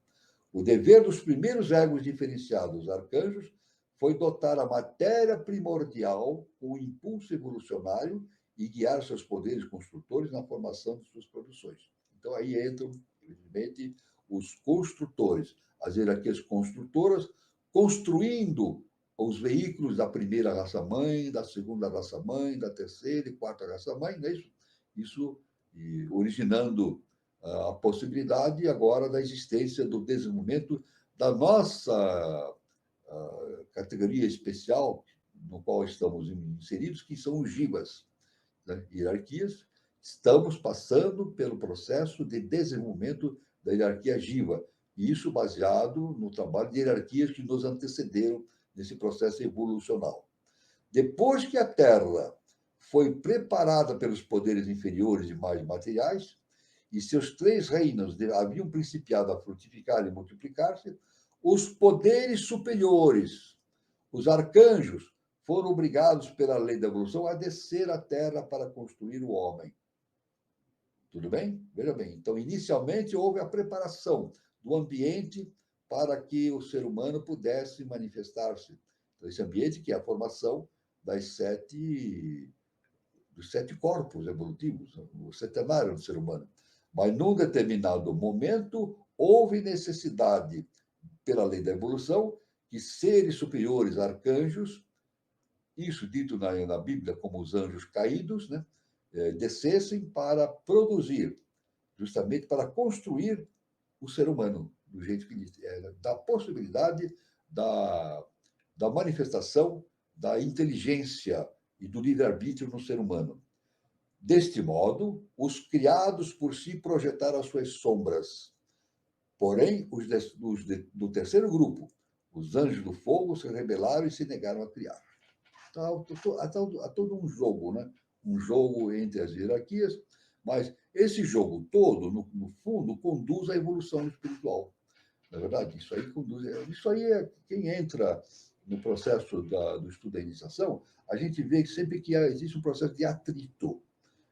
O dever dos primeiros egos diferenciados, arcanjos, foi dotar a matéria primordial com o impulso evolucionário e guiar seus poderes construtores na formação de suas produções. Então, aí entram, evidentemente, os construtores, as hierarquias construtoras, construindo os veículos da primeira raça-mãe, da segunda raça-mãe, da terceira e quarta raça-mãe, não é isso? Isso originando a possibilidade agora da existência do desenvolvimento da nossa categoria especial, no qual estamos inseridos, que são os jivas, né? Hierarquias. Estamos passando pelo processo de desenvolvimento da hierarquia jiva, e isso baseado no trabalho de hierarquias que nos antecederam nesse processo evolucional. Depois que a Terra foi preparada pelos poderes inferiores e mais materiais, e seus 3 reinos haviam principiado a frutificar e multiplicar-se, os poderes superiores, os arcanjos, foram obrigados pela lei da evolução a descer à Terra para construir o homem. Tudo bem? Veja bem. Então, inicialmente, houve a preparação do ambiente para que o ser humano pudesse manifestar-se. Então, esse ambiente que é a formação dos 7 corpos evolutivos, o setenário do ser humano. Mas, num determinado momento, houve necessidade, pela lei da evolução, que seres superiores, arcanjos, isso dito na Bíblia como os anjos caídos, né, descessem para produzir, justamente para construir o ser humano, do jeito que da possibilidade da manifestação da inteligência e do livre-arbítrio no ser humano. Deste modo, os criados por si projetaram as suas sombras. Porém, os do terceiro grupo, os anjos do fogo, se rebelaram e se negaram a criar. Então, há todo um jogo, né? Um jogo entre as hierarquias, mas esse jogo todo, no fundo, conduz à evolução espiritual. Na verdade, isso aí conduz. Isso aí é quem entra no processo do estudo da iniciação, a gente vê que sempre que existe um processo de atrito.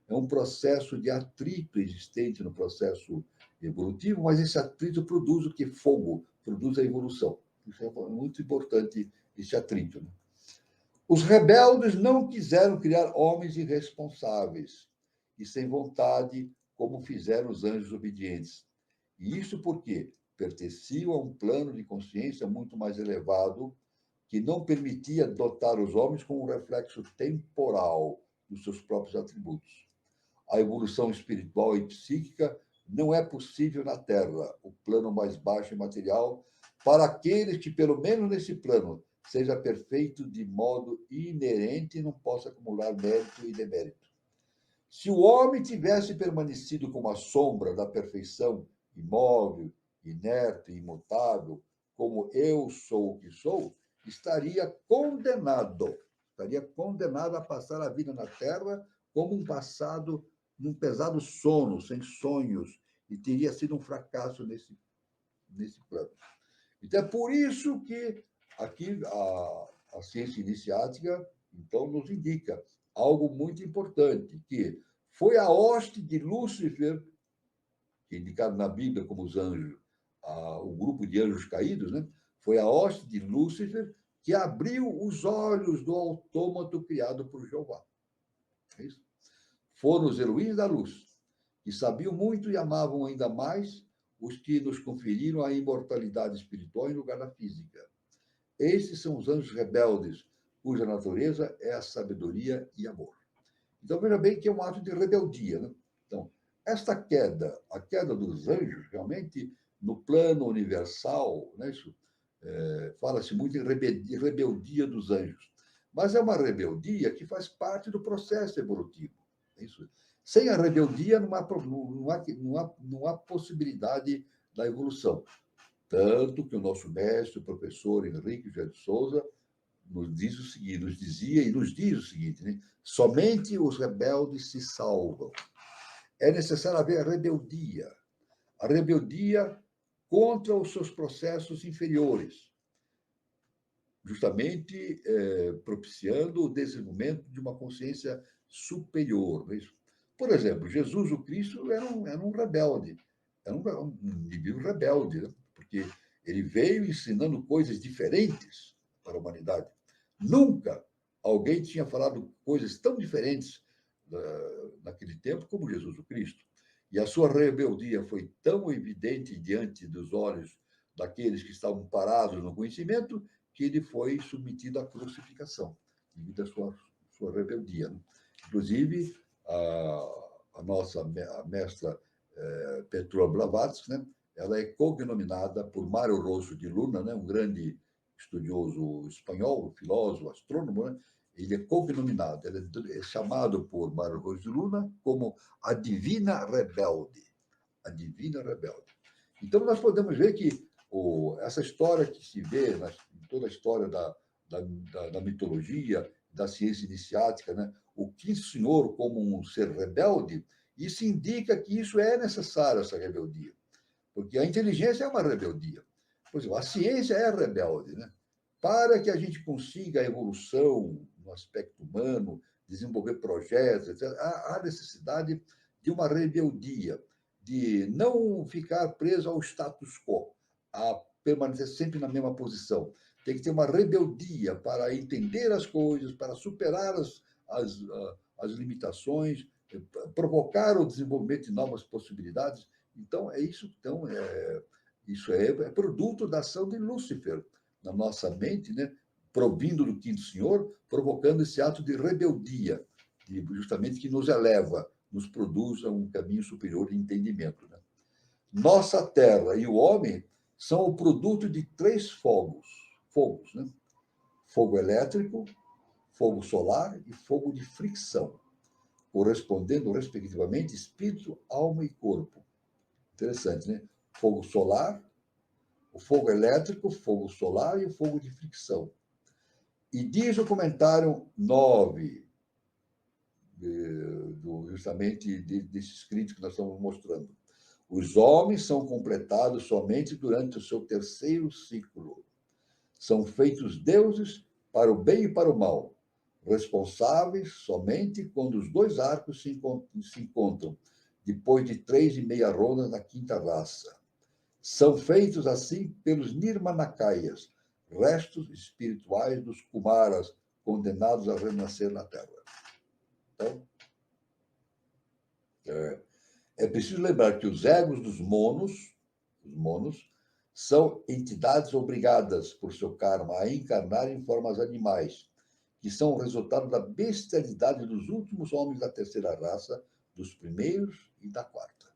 É um processo de atrito existente no processo evolutivo, mas esse atrito produz o que? Fogo, produz a evolução. Isso é muito importante, esse atrito, né? Os rebeldes não quiseram criar homens irresponsáveis e sem vontade, como fizeram os anjos obedientes. E isso porque pertenciam a um plano de consciência muito mais elevado, que não permitia dotar os homens com um reflexo temporal dos seus próprios atributos. A evolução espiritual e psíquica não é possível na Terra, o plano mais baixo e material, para aqueles que, pelo menos nesse plano, seja perfeito de modo inerente e não possa acumular mérito e demérito. Se o homem tivesse permanecido como a sombra da perfeição, imóvel, inerte, imutável, como eu sou o que sou, estaria condenado a passar a vida na Terra como num pesado sono, sem sonhos, e teria sido um fracasso nesse plano. Então, é por isso que aqui a ciência iniciática, então, nos indica algo muito importante, que foi a hoste de Lúcifer, que é indicado na Bíblia como os anjos, o grupo de anjos caídos, né? Foi a hoste de Lúcifer que abriu os olhos do autômato criado por Jeová. É isso? Foram os heroínos da luz, que sabiam muito e amavam ainda mais os que nos conferiram a imortalidade espiritual em lugar da física. Esses são os anjos rebeldes, cuja natureza é a sabedoria e amor. Então, veja bem que é um ato de rebeldia, né? Então, esta queda, a queda dos anjos, realmente, no plano universal, né, isso, fala-se muito em rebeldia dos anjos. Mas é uma rebeldia que faz parte do processo evolutivo. É isso. Sem a rebeldia, não há possibilidade da evolução. Tanto que o nosso mestre, o professor Henrique José de Souza, nos diz o seguinte, nos diz o seguinte, né? Somente os rebeldes se salvam. É necessário haver a rebeldia. a rebeldia contra os seus processos inferiores, justamente propiciando o desenvolvimento de uma consciência superior. Não é isso? Por exemplo, Jesus o Cristo era um rebelde, era um indivíduo rebelde, né? Porque ele veio ensinando coisas diferentes para a humanidade. Nunca alguém tinha falado coisas tão diferentes naquele tempo como Jesus o Cristo. E a sua rebeldia foi tão evidente diante dos olhos daqueles que estavam parados no conhecimento que ele foi submetido à crucificação devido à sua rebeldia. Né? Inclusive, a nossa mestra Petrova Blavatsky, né? Ela é cognominada por Mário Rosso de Luna, né? Um grande estudioso espanhol, filósofo, astrônomo, né? Ele é cognominado, ele é chamado por Mário Rosso de Luna como a Divina Rebelde. A Divina Rebelde. Então, nós podemos ver que essa história que se vê em toda a história da mitologia, da ciência iniciática, né? O Quinto Senhor como um ser rebelde, isso indica que isso é necessário, essa rebeldia. Porque a inteligência é uma rebeldia. Por exemplo, a ciência é rebelde. Né? Para que a gente consiga a evolução no aspecto humano, desenvolver projetos, etc., há necessidade de uma rebeldia, de não ficar preso ao status quo, a permanecer sempre na mesma posição. Tem que ter uma rebeldia para entender as coisas, para superar as limitações, provocar o desenvolvimento de novas possibilidades. Então, isso é produto da ação de Lúcifer na nossa mente, né? Provindo do Quinto Senhor, provocando esse ato de rebeldia, justamente que nos eleva, nos produz a um caminho superior de entendimento. Né? Nossa Terra e o homem são o produto de 3 fogos, né? Fogo elétrico, fogo solar e fogo de fricção, correspondendo, respectivamente, espírito, alma e corpo. Interessante, né? Fogo solar, o fogo elétrico, o fogo solar e o fogo de fricção. E diz o comentário 9, justamente desse escrito que nós estamos mostrando. Os homens são completados somente durante o seu terceiro ciclo. São feitos deuses para o bem e para o mal, responsáveis somente quando os 2 arcos se encontram, depois de 3,5 rondas na quinta raça. São feitos assim pelos Nirmanakayas, restos espirituais dos Kumaras, condenados a renascer na Terra. Então, é preciso lembrar que os egos dos monos, os monos, são entidades obrigadas por seu karma a encarnar em formas animais, que são o resultado da bestialidade dos últimos homens da terceira raça, dos primeiros e da quarta.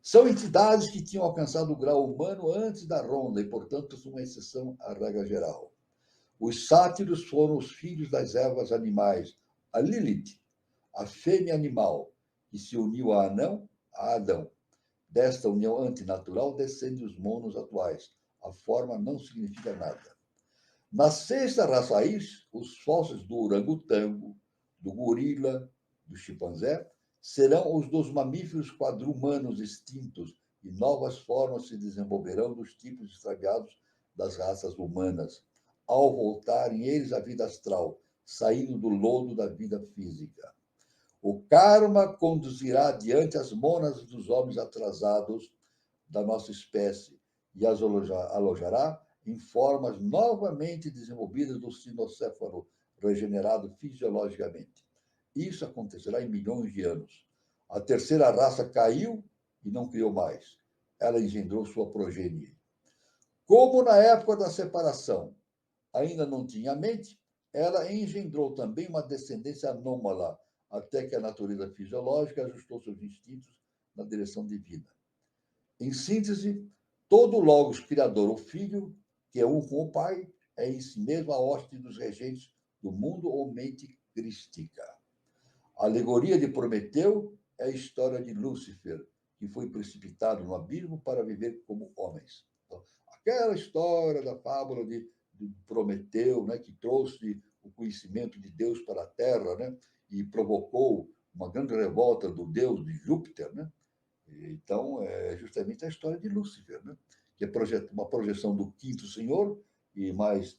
São entidades que tinham alcançado o grau humano antes da ronda e, portanto, são uma exceção à regra geral. Os sátiros foram os filhos das ervas animais, a Lilith, a fêmea animal, que se uniu a Adão. Desta união antinatural descendem os monos atuais. A forma não significa nada. Na sexta raça raiz, os fósseis do orangotango, do gorila, do chimpanzé, serão os dos mamíferos quadrumanos extintos e novas formas se desenvolverão dos tipos extraviados das raças humanas, ao voltarem eles à vida astral, saindo do lodo da vida física. O karma conduzirá adiante as mônadas dos homens atrasados da nossa espécie e as alojará em formas novamente desenvolvidas do sinocéfalo regenerado fisiologicamente. Isso acontecerá em milhões de anos. A terceira raça caiu e não criou mais. Ela engendrou sua progenie. Como na época da separação ainda não tinha mente, ela engendrou também uma descendência anômala, até que a natureza fisiológica ajustou seus instintos na direção divina. Em síntese, todo logos criador ou filho, que é um com o Pai, é em si mesmo a hoste dos regentes do mundo ou mente crística. A alegoria de Prometeu é a história de Lúcifer, que foi precipitado no abismo para viver como homens. Então, aquela história da fábula de Prometeu, né, que trouxe o conhecimento de Deus para a Terra, né, e provocou uma grande revolta do deus de Júpiter, né, Então, é justamente a história de Lúcifer, né? Que é uma projeção do quinto senhor, e mais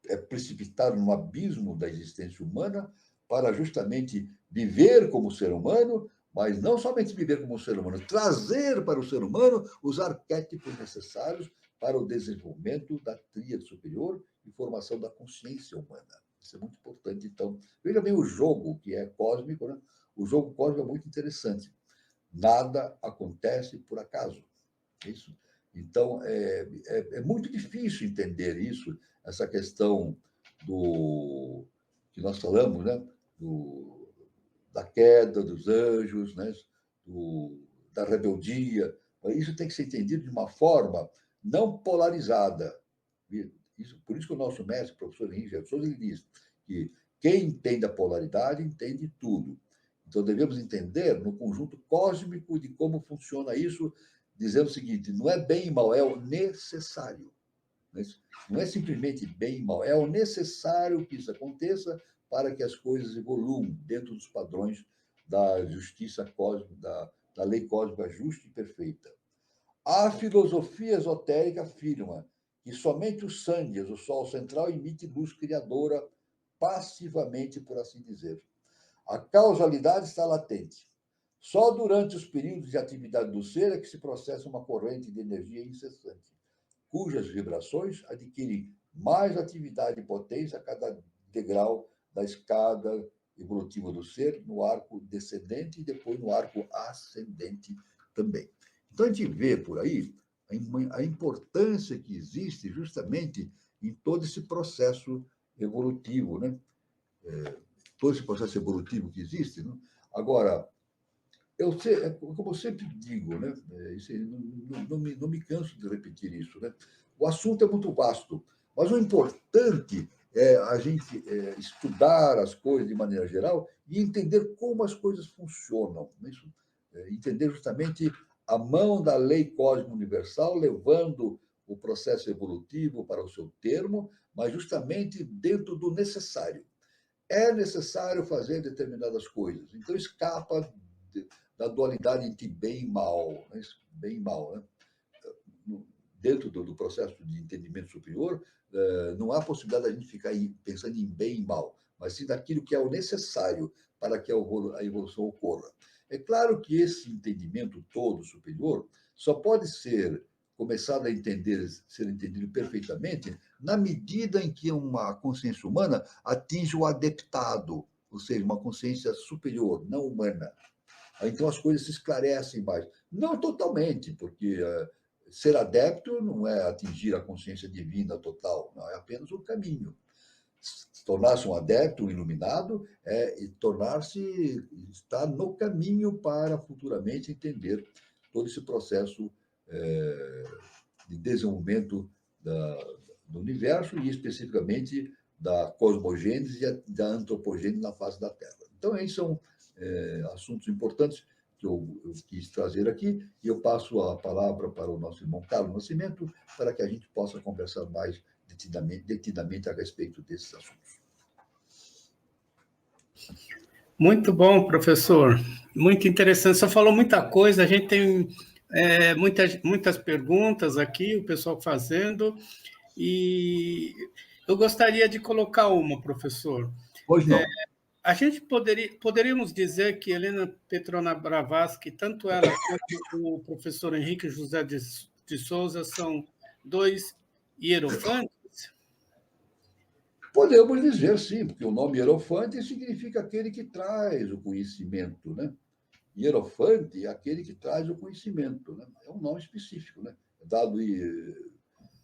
é precipitado no abismo da existência humana para justamente viver como ser humano, mas não somente viver como ser humano, trazer para o ser humano os arquétipos necessários para o desenvolvimento da tríade superior e formação da consciência humana. Isso é muito importante. Então, veja bem o jogo que é cósmico, né? O jogo cósmico é muito interessante. Nada acontece por acaso. Isso. Então, é muito difícil entender isso, essa questão do que nós falamos, né? Da queda dos anjos, né? Da rebeldia. Isso tem que ser entendido de uma forma não polarizada. Por isso que o nosso mestre, o professor Henrique de Souza, ele diz que quem entende a polaridade entende tudo. Então, devemos entender no conjunto cósmico de como funciona isso, dizendo o seguinte: não é bem e mal, é o necessário. Não é simplesmente bem e mal, é o necessário que isso aconteça para que as coisas evoluam dentro dos padrões da justiça cósmica, da lei cósmica justa e perfeita. A filosofia esotérica afirma que somente o Sandias, o Sol central, emite luz criadora passivamente, por assim dizer. A causalidade está latente. Só durante os períodos de atividade do ser é que se processa uma corrente de energia incessante, cujas vibrações adquirem mais atividade e potência a cada degrau da escada evolutiva do ser, no arco descendente e depois no arco ascendente também. Então, a gente vê por aí a importância que existe justamente em todo esse processo evolutivo, né? Todo esse processo evolutivo que existe. Né? Agora, como eu sempre digo, né? Não me canso de repetir isso. Né? O assunto é muito vasto, mas o importante é a gente estudar as coisas de maneira geral e entender como as coisas funcionam. Isso? Entender justamente a mão da lei cósmica universal, levando o processo evolutivo para o seu termo, mas justamente dentro do necessário. É necessário fazer determinadas coisas. Então, escapa da dualidade entre bem e mal. Né? Bem e mal. Né? Dentro do processo de entendimento superior, não há possibilidade de a gente ficar pensando em bem e mal, mas sim daquilo que é o necessário para que a evolução ocorra. É claro que esse entendimento todo superior só pode ser começado a ser entendido perfeitamente na medida em que uma consciência humana atinge o adeptado, ou seja, uma consciência superior, não humana. Então as coisas se esclarecem mais. Não totalmente, porque ser adepto não é atingir a consciência divina total, não, é apenas um caminho. Tornar-se um adepto, um iluminado, é estar no caminho para futuramente entender todo esse processo de desenvolvimento do universo e especificamente da cosmogênese e da antropogênese na face da Terra. Então, esses são assuntos importantes que eu quis trazer aqui, e eu passo a palavra para o nosso irmão Carlos Nascimento, para que a gente possa conversar mais detidamente a respeito desses assuntos. Muito bom, professor. Muito interessante. Você falou muita coisa, a gente tem muitas perguntas aqui, o pessoal fazendo, e eu gostaria de colocar uma, professor. Pois não. A gente poderíamos dizer que Helena Petrona Blavatsky, tanto ela quanto o professor Henrique José de Souza, são dois hierofantes? Podemos dizer sim, porque o nome hierofante significa aquele que traz o conhecimento, né? Hierofante é aquele que traz o conhecimento, né? É um nome específico, né?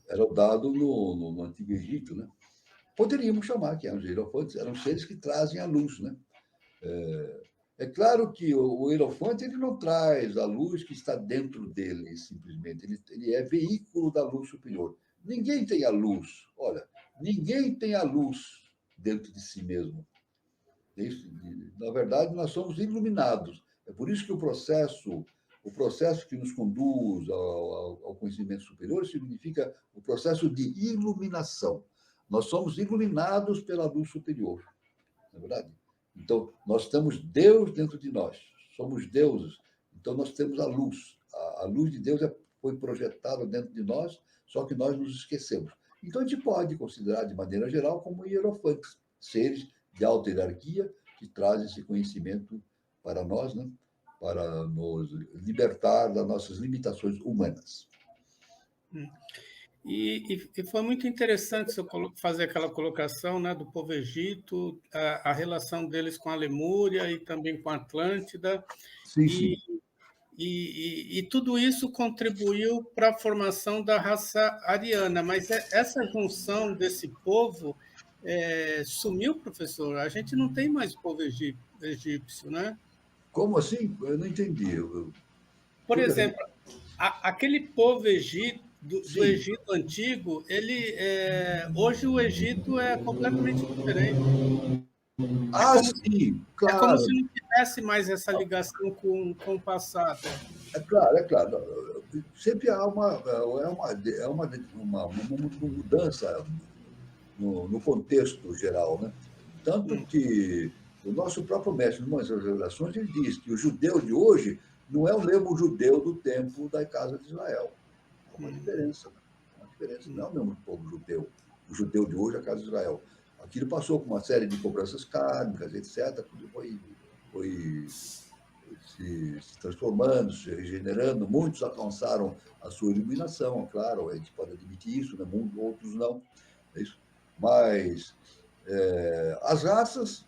Era dado no Antigo Egito, né? Poderíamos chamar que eram os hierofantes, eram seres que trazem a luz, né? É claro que o hierofante ele não traz a luz que está dentro dele, simplesmente. Ele é veículo da luz superior. Ninguém tem a luz. Olha, ninguém tem a luz dentro de si mesmo. Na verdade, nós somos iluminados. É por isso que o processo que nos conduz ao conhecimento superior significa o processo de iluminação. Nós somos iluminados pela luz superior. Não é verdade? Então, nós temos Deus dentro de nós, somos deuses. Então, nós temos a luz. A luz de Deus foi projetada dentro de nós, só que nós nos esquecemos. Então, a gente pode considerar, de maneira geral, como hierofantes, seres de alta hierarquia que trazem esse conhecimento para nós, né? Para nos libertar das nossas limitações humanas. E foi muito interessante você fazer aquela colocação, né, do povo egito, a relação deles com a Lemúria e também com a Atlântida. Sim, sim. E tudo isso contribuiu para a formação da raça ariana, mas essa junção desse povo sumiu, professor? A gente não tem mais povo egípcio, né? Como assim? Eu não entendi. Por exemplo, aquele povo do Sim. Egito antigo, hoje o Egito é completamente diferente. Sim, claro. É como se não tivesse mais essa ligação com o passado. É claro, é claro. Sempre há uma mudança no contexto geral, né? Tanto que o nosso próprio mestre, em umas revelações, ele diz que o judeu de hoje não é o mesmo judeu do tempo da casa de Israel. Há uma diferença. Não é o mesmo povo judeu. O judeu de hoje é a casa de Israel. Aquilo passou por uma série de cobranças kármicas, etc. Tudo foi se transformando, se regenerando. Muitos alcançaram a sua iluminação, claro, a gente pode admitir isso, né? Outros não. É isso. Mas as raças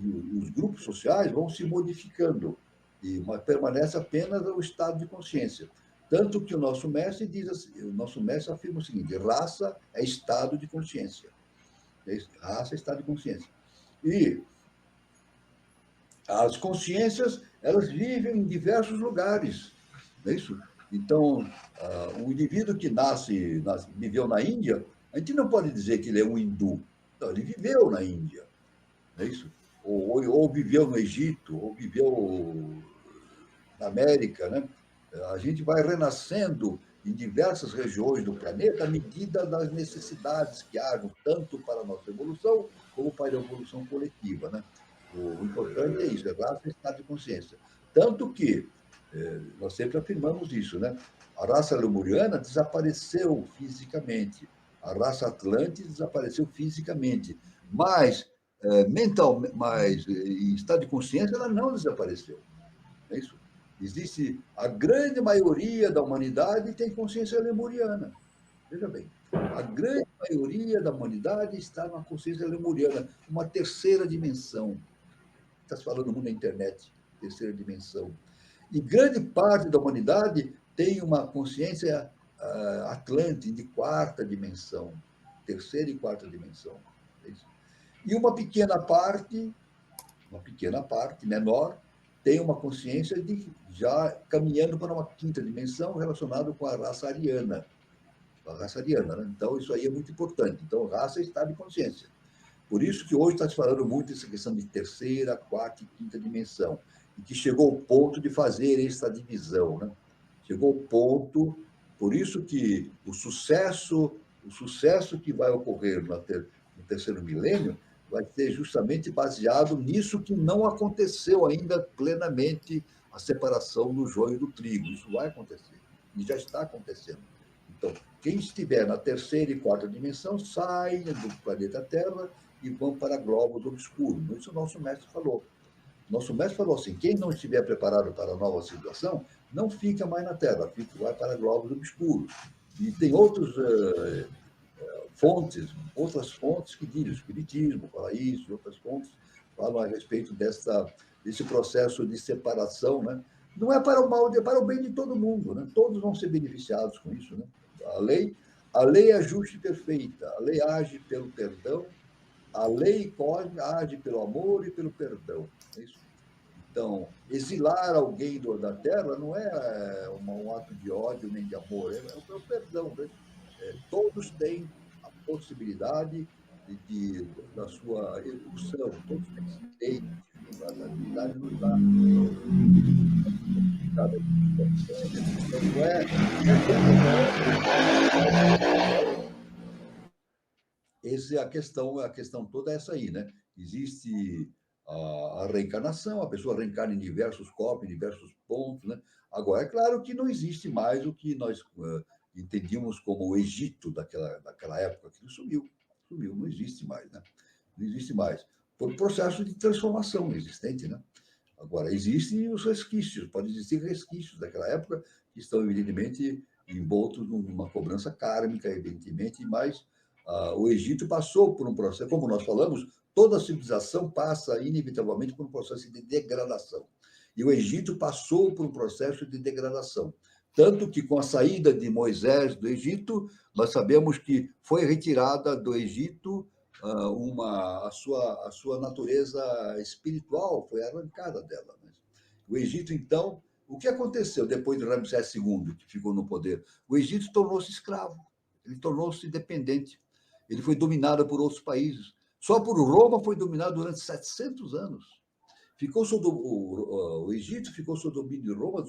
e os grupos sociais vão se modificando, mas permanece apenas o estado de consciência. Tanto que o nosso mestre diz assim, o nosso mestre afirma o seguinte: raça é estado de consciência. Raça é estado de consciência. E as consciências, elas vivem em diversos lugares, não é isso? Então, o indivíduo que viveu na Índia, a gente não pode dizer que ele é um hindu. Não, ele viveu na Índia, não é isso? Ou viveu no Egito, ou viveu na América, né? A gente vai renascendo em diversas regiões do planeta à medida das necessidades que hajam, tanto para a nossa evolução, como para a evolução coletiva, né? O importante é isso, é raça e estado de consciência. Tanto que, nós sempre afirmamos isso, né? A raça lemuriana desapareceu fisicamente, a raça atlântica desapareceu fisicamente, mas em estado de consciência ela não desapareceu. É isso? Existe a grande maioria da humanidade tem consciência lemuriana. Veja bem, a grande maioria da humanidade está na consciência lemuriana, uma terceira dimensão. Está se falando muito na internet, terceira dimensão. E grande parte da humanidade tem uma consciência atlântica, de quarta dimensão, terceira e quarta dimensão. É isso? E uma pequena parte menor, tem uma consciência já caminhando para uma quinta dimensão relacionada com a raça ariana. Né? Então, isso aí é muito importante. Então, raça é estado de consciência. Por isso que hoje está se falando muito dessa questão de terceira, quarta e quinta dimensão, e que chegou ao ponto de fazer essa divisão. Né? Chegou ao ponto, por isso que o sucesso que vai ocorrer no terceiro milênio vai ser justamente baseado nisso que não aconteceu ainda plenamente, a separação do joio e do trigo. Isso vai acontecer, e já está acontecendo. Então, quem estiver na terceira e quarta dimensão sai do planeta Terra e vão para globos obscuros. Isso o nosso mestre falou. Nosso mestre falou assim: quem não estiver preparado para a nova civilização, não fica mais na Terra, vai para globos obscuros. E tem outras fontes que dizem, o Espiritismo fala isso, outras fontes falam a respeito desse processo de separação, né? Não é para o mal, é para o bem de todo mundo, né? Todos vão ser beneficiados com isso, né? A lei é justa e perfeita, a lei age pelo perdão, a lei cósmica age pelo amor e pelo perdão. É isso. Então, exilar alguém da Terra não é um ato de ódio nem de amor, é o perdão. Né? Todos têm a possibilidade da sua evolução, todos têm esse direito, a dignidade nos dá. Essa é a questão toda essa aí, né? Existe a reencarnação, a pessoa reencarna em diversos corpos, em diversos pontos, né? Agora, é claro que não existe mais o que nós entendíamos como o Egito daquela época, que sumiu, não existe mais, né? Não existe mais. Por um processo de transformação existente, né? Agora, existem os resquícios, pode existir resquícios daquela época que estão, evidentemente, envoltos numa cobrança kármica, evidentemente, mas o Egito passou por um processo, como nós falamos, toda civilização passa, inevitavelmente, por um processo de degradação. E o Egito passou por um processo de degradação. Tanto que, com a saída de Moisés do Egito, nós sabemos que foi retirada do Egito a sua natureza espiritual, foi arrancada dela. Né? O Egito, então, o que aconteceu depois de Ramsés II, que ficou no poder? O Egito tornou-se escravo, ele tornou-se dependente, ele foi dominado por outros países. Só por Roma foi dominado durante 700 anos. O Egito ficou sob domínio de Roma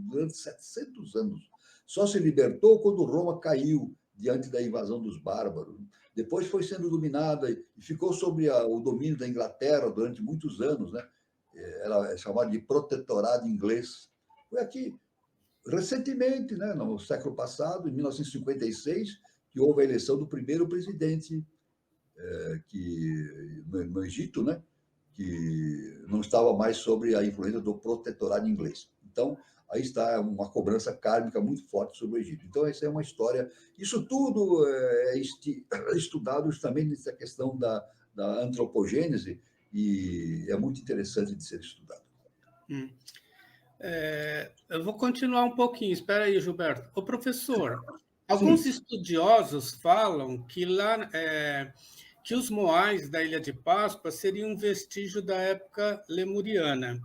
durante 700 anos. Só se libertou quando Roma caiu diante da invasão dos bárbaros. Depois foi sendo dominada e ficou sob o domínio da Inglaterra durante muitos anos, né? Ela é chamada de protetorado inglês. Foi aqui, recentemente, né, no século passado, em 1956, que houve a eleição do primeiro presidente no Egito, né, que não estava mais sob a influência do protetorado inglês. Então, aí está uma cobrança kármica muito forte sobre o Egito. Então, essa é uma história. Isso tudo é estudado justamente nessa questão da antropogênese e é muito interessante de ser estudado. Eu vou continuar um pouquinho. Espera aí, Gilberto. Ô, professor, alguns estudiosos falam que lá que os moais da Ilha de Páscoa seriam um vestígio da época lemuriana.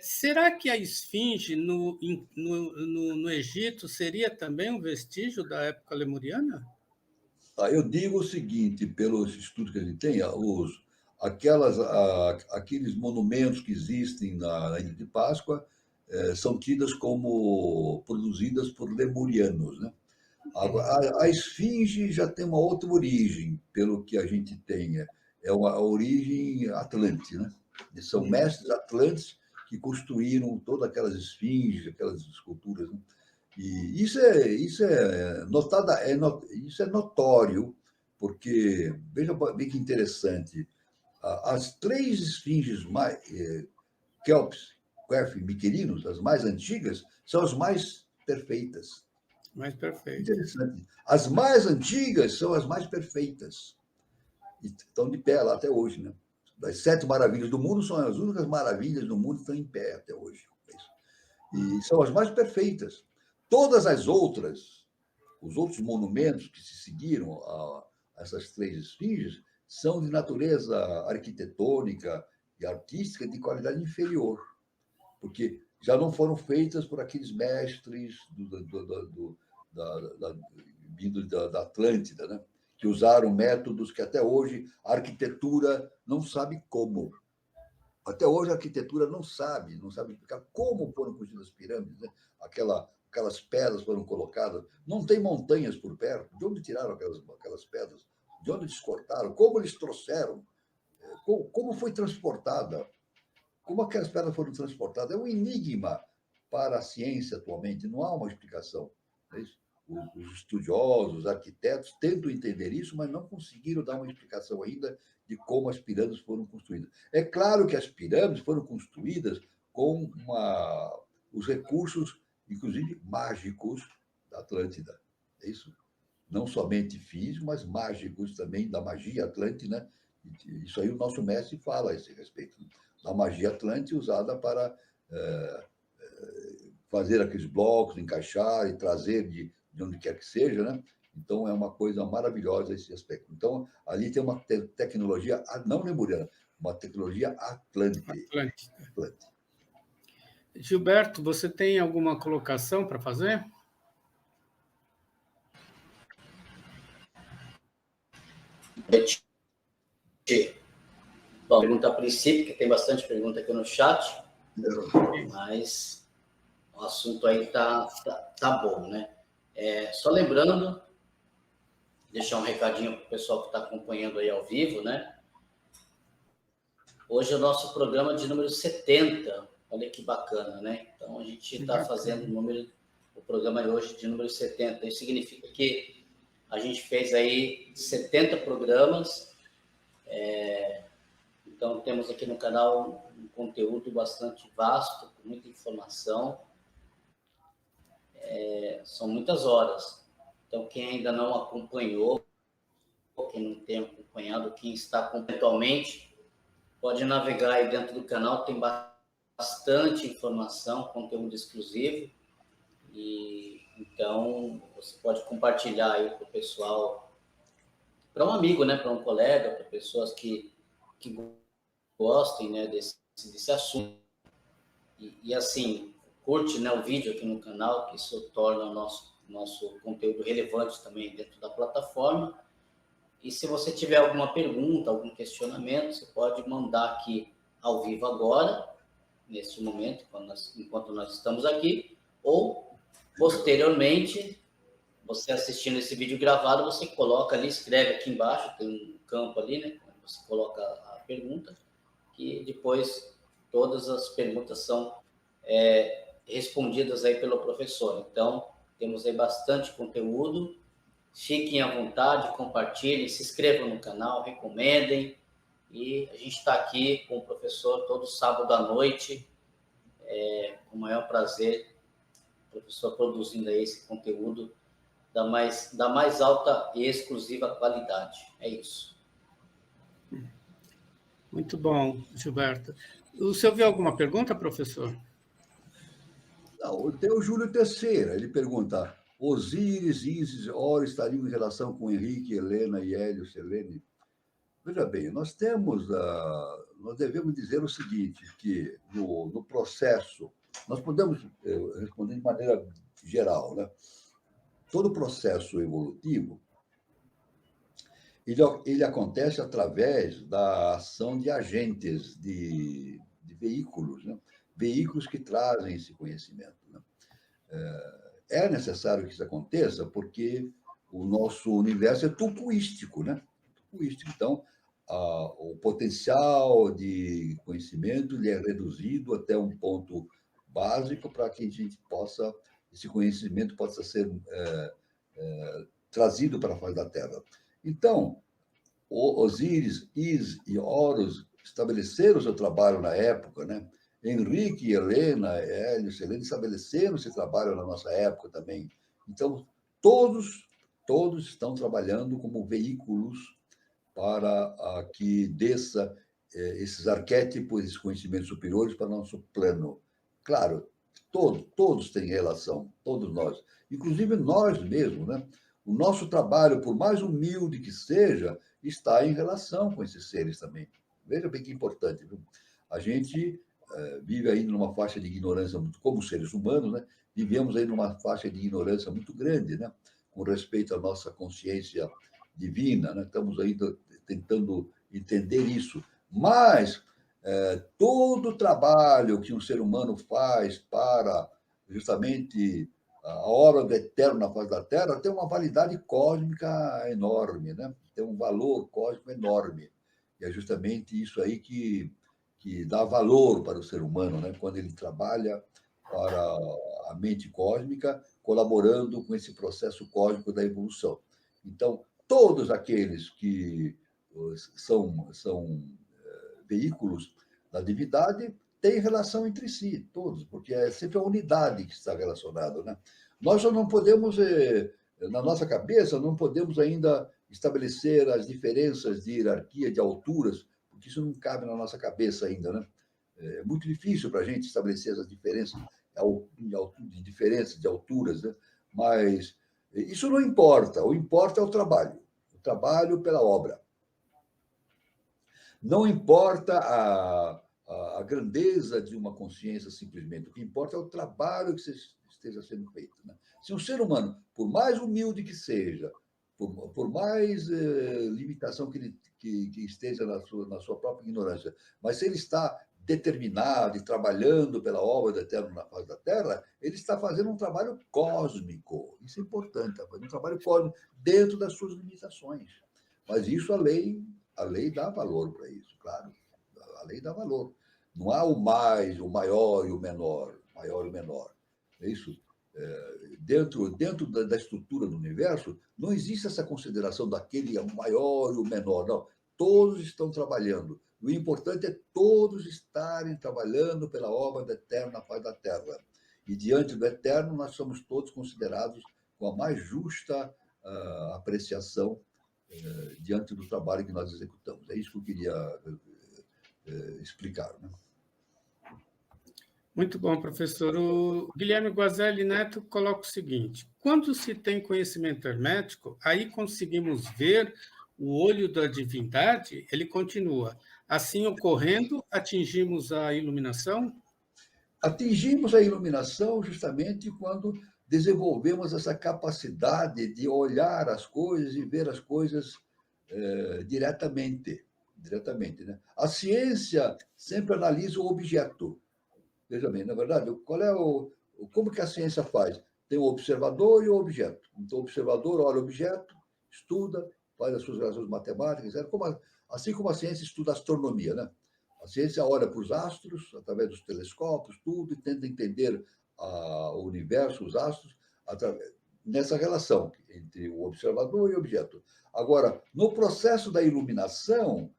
Será que a esfinge no Egito seria também um vestígio da época lemuriana? Eu digo o seguinte, pelos estudos que a gente tem, aqueles monumentos que existem na Ilha de Páscoa são tidas como produzidas por lemurianos, né? A esfinge já tem uma outra origem, pelo que a gente tem, é a origem atlante, né? São mestres atlantes que construíram todas aquelas esfinges, aquelas esculturas, né? E isso é notório, porque veja bem que interessante, as três esfinges Kelps, Miquelinos, as mais antigas, são as mais perfeitas. Mais perfeito. Interessante. As mais antigas são as mais perfeitas. E estão de pé lá até hoje, né? Das 7 maravilhas do mundo, são as únicas maravilhas do mundo que estão em pé até hoje. E são as mais perfeitas. Todas as outras, os outros monumentos que se seguiram a essas três esfinges, são de natureza arquitetônica e artística de qualidade inferior, porque já não foram feitas por aqueles mestres vindo da Atlântida, né? Que usaram métodos que até hoje a arquitetura não sabe como. Até hoje a arquitetura não sabe explicar como foram construídas as pirâmides, né? Aquelas pedras foram colocadas. Não tem montanhas por perto. De onde tiraram aquelas pedras? De onde eles cortaram? Como eles trouxeram? Como foi transportada? Como aquelas pedras foram transportadas? É um enigma para a ciência atualmente. Não há uma explicação. É isso? Os estudiosos, os arquitetos tentam entender isso, mas não conseguiram dar uma explicação ainda de como as pirâmides foram construídas. É claro que as pirâmides foram construídas com os recursos, inclusive mágicos, da Atlântida. É isso? Não somente físicos, mas mágicos também, da magia atlântica. Isso aí o nosso mestre fala a esse respeito. Da magia atlântica usada para fazer aqueles blocos, encaixar e trazer de onde quer que seja, né? Então, é uma coisa maravilhosa esse aspecto. Então, ali tem uma tecnologia, não lemuriana, uma tecnologia atlântica. Gilberto, você tem alguma colocação para fazer? Bom, pergunta a princípio, que tem bastante pergunta aqui no chat, mas o assunto aí tá bom, né? Só lembrando, deixar um recadinho para o pessoal que está acompanhando aí ao vivo, né? Hoje é o nosso programa de número 70. Olha que bacana, né? Então, a gente está fazendo o programa de hoje de número 70. Isso significa que a gente fez aí 70 programas. Então, temos aqui no canal um conteúdo bastante vasto, com muita informação. São muitas horas. Então, quem ainda não acompanhou, quem não tem acompanhado, quem está atualmente, pode navegar aí dentro do canal, tem bastante informação, conteúdo exclusivo. E então você pode compartilhar aí para o pessoal, para um amigo, né, para um colega, para pessoas que gostem, né, desse assunto. E assim, curte, né, o vídeo aqui no canal, que isso torna o nosso conteúdo relevante também dentro da plataforma. E se você tiver alguma pergunta, algum questionamento, você pode mandar aqui ao vivo agora, neste momento, enquanto nós estamos aqui, ou posteriormente, você assistindo esse vídeo gravado, você coloca ali, escreve aqui embaixo, tem um campo ali, né? Você coloca a pergunta, que depois todas as perguntas são respondidas aí pelo professor. Então, temos aí bastante conteúdo. Fiquem à vontade, compartilhem, se inscrevam no canal, recomendem. E a gente está aqui com o professor todo sábado à noite, com o maior prazer, o professor produzindo aí esse conteúdo da mais alta e exclusiva qualidade. É isso. Muito bom, Gilberto. O senhor viu alguma pergunta, professor? Não, tem o Júlio Teixeira, ele pergunta: Osíris, Ísis, Horus estariam em relação com Henrique, Helena e Hélio, Selene? Veja bem, nós devemos dizer o seguinte, que no processo, nós podemos responder de maneira geral, né? Todo processo evolutivo, ele acontece através da ação de agentes, de veículos, né? Veículos que trazem esse conhecimento, né? É necessário que isso aconteça porque o nosso universo é tupuístico, né? Tupuístico. Então, o potencial de conhecimento ele é reduzido até um ponto básico para que a gente esse conhecimento possa ser trazido para a face da Terra. Então, Osíris, Is e Horus estabeleceram o seu trabalho na época, né? Henrique, Helena, Hélio, Selene estabeleceram esse trabalho na nossa época também. Então, todos estão trabalhando como veículos para que desça esses arquétipos, esses conhecimentos superiores para o nosso plano. Claro, todos têm relação, todos nós. Inclusive nós mesmos, né? O nosso trabalho, por mais humilde que seja, está em relação com esses seres também. Veja bem que importante. Viu? A gente vive ainda numa faixa de ignorância, como seres humanos, né? Vivemos aí numa faixa de ignorância muito grande, né? Com respeito à nossa consciência divina, né? Estamos ainda tentando entender isso. Mas todo o trabalho que um ser humano faz para justamente a obra do eterno na face da Terra tem uma validade cósmica enorme, né? Tem um valor cósmico enorme. E é justamente isso aí que dá valor para o ser humano, né? Quando ele trabalha para a mente cósmica, colaborando com esse processo cósmico da evolução. Então, todos aqueles que são veículos da divindade têm relação entre si, todos, porque é sempre a unidade que está relacionada, né? Nós só não podemos, na nossa cabeça, não podemos ainda estabelecer as diferenças de hierarquia, de alturas, porque isso não cabe na nossa cabeça ainda, né? É muito difícil para a gente estabelecer essas diferenças de diferenças de alturas, né? Mas isso não importa. O importa é o trabalho pela obra. Não importa a grandeza de uma consciência simplesmente. O que importa é o trabalho que esteja sendo feito, né? Se um ser humano, por mais humilde que seja, por mais limitação que esteja na sua própria ignorância, mas se ele está determinado e trabalhando pela obra do Eterno na face da Terra, ele está fazendo um trabalho cósmico. Isso é importante, está fazendo um trabalho cósmico dentro das suas limitações. Mas isso a lei dá valor para isso, claro. A lei dá valor. Não há o mais, o maior e o menor, maior e o menor. É isso? Dentro da estrutura do universo, não existe essa consideração daquele o maior e o menor, não. Todos estão trabalhando. O importante é todos estarem trabalhando pela obra da eterna paz da Terra. E diante do eterno, nós somos todos considerados com a mais justa apreciação diante do trabalho que nós executamos. É isso que eu queria explicar, né? Muito bom, professor. O Guilherme Guazelli Neto coloca o seguinte: quando se tem conhecimento hermético, aí conseguimos ver o olho da divindade. Ele continua: assim ocorrendo, atingimos a iluminação? Atingimos a iluminação justamente quando desenvolvemos essa capacidade de olhar as coisas e ver as coisas diretamente, né? A ciência sempre analisa o objeto. Veja bem, na verdade, como que a ciência faz? Tem o observador e o objeto. Então, o observador olha o objeto, estuda, faz as suas relações matemáticas, assim como a ciência estuda a astronomia, né? A ciência olha para os astros, através dos telescópios, tudo, e tenta entender o universo, os astros, nessa relação entre o observador e o objeto. Agora, no processo da iluminação,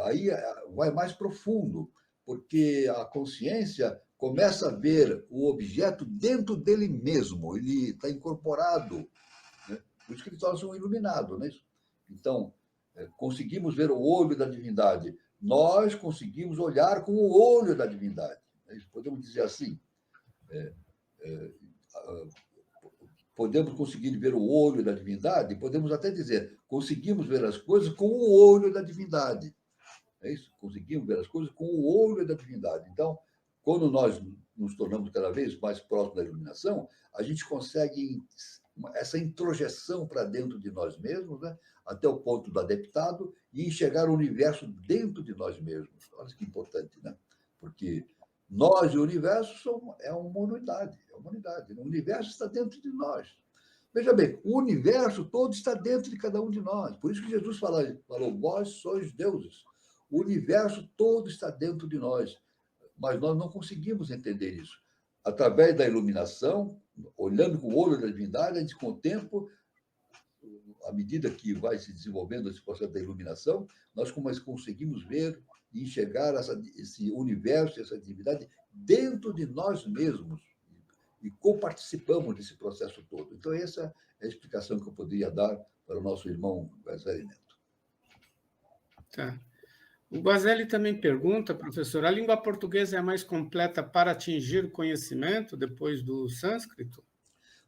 aí vai mais profundo, porque a consciência começa a ver o objeto dentro dele mesmo, ele está incorporado, né? Por isso que ele torna-se um iluminado, né? Então, conseguimos ver o olho da divindade, nós conseguimos olhar com o olho da divindade, né? Podemos dizer assim, podemos conseguir ver o olho da divindade, podemos até dizer, conseguimos ver as coisas com o olho da divindade. É isso? Conseguimos ver as coisas com o olho da divindade. Então, quando nós nos tornamos cada vez mais próximos da iluminação, a gente consegue essa introjeção para dentro de nós mesmos, né? Até o ponto do adeptado, e enxergar o universo dentro de nós mesmos. Olha que importante, né? Porque nós e o universo é uma unidade, O universo está dentro de nós. Veja bem, o universo todo está dentro de cada um de nós. Por isso que Jesus falou: vós sois deuses. O universo todo está dentro de nós, mas nós não conseguimos entender isso. Através da iluminação, olhando com o olho da divindade, a gente, com o tempo, à medida que vai se desenvolvendo esse processo da iluminação, nós conseguimos ver e enxergar esse universo, essa divindade dentro de nós mesmos e coparticipamos desse processo todo. Então, essa é a explicação que eu poderia dar para o nosso irmão Guazelli Neto. Tá. O Guazelli também pergunta, professor, a língua portuguesa é a mais completa para atingir o conhecimento depois do sânscrito?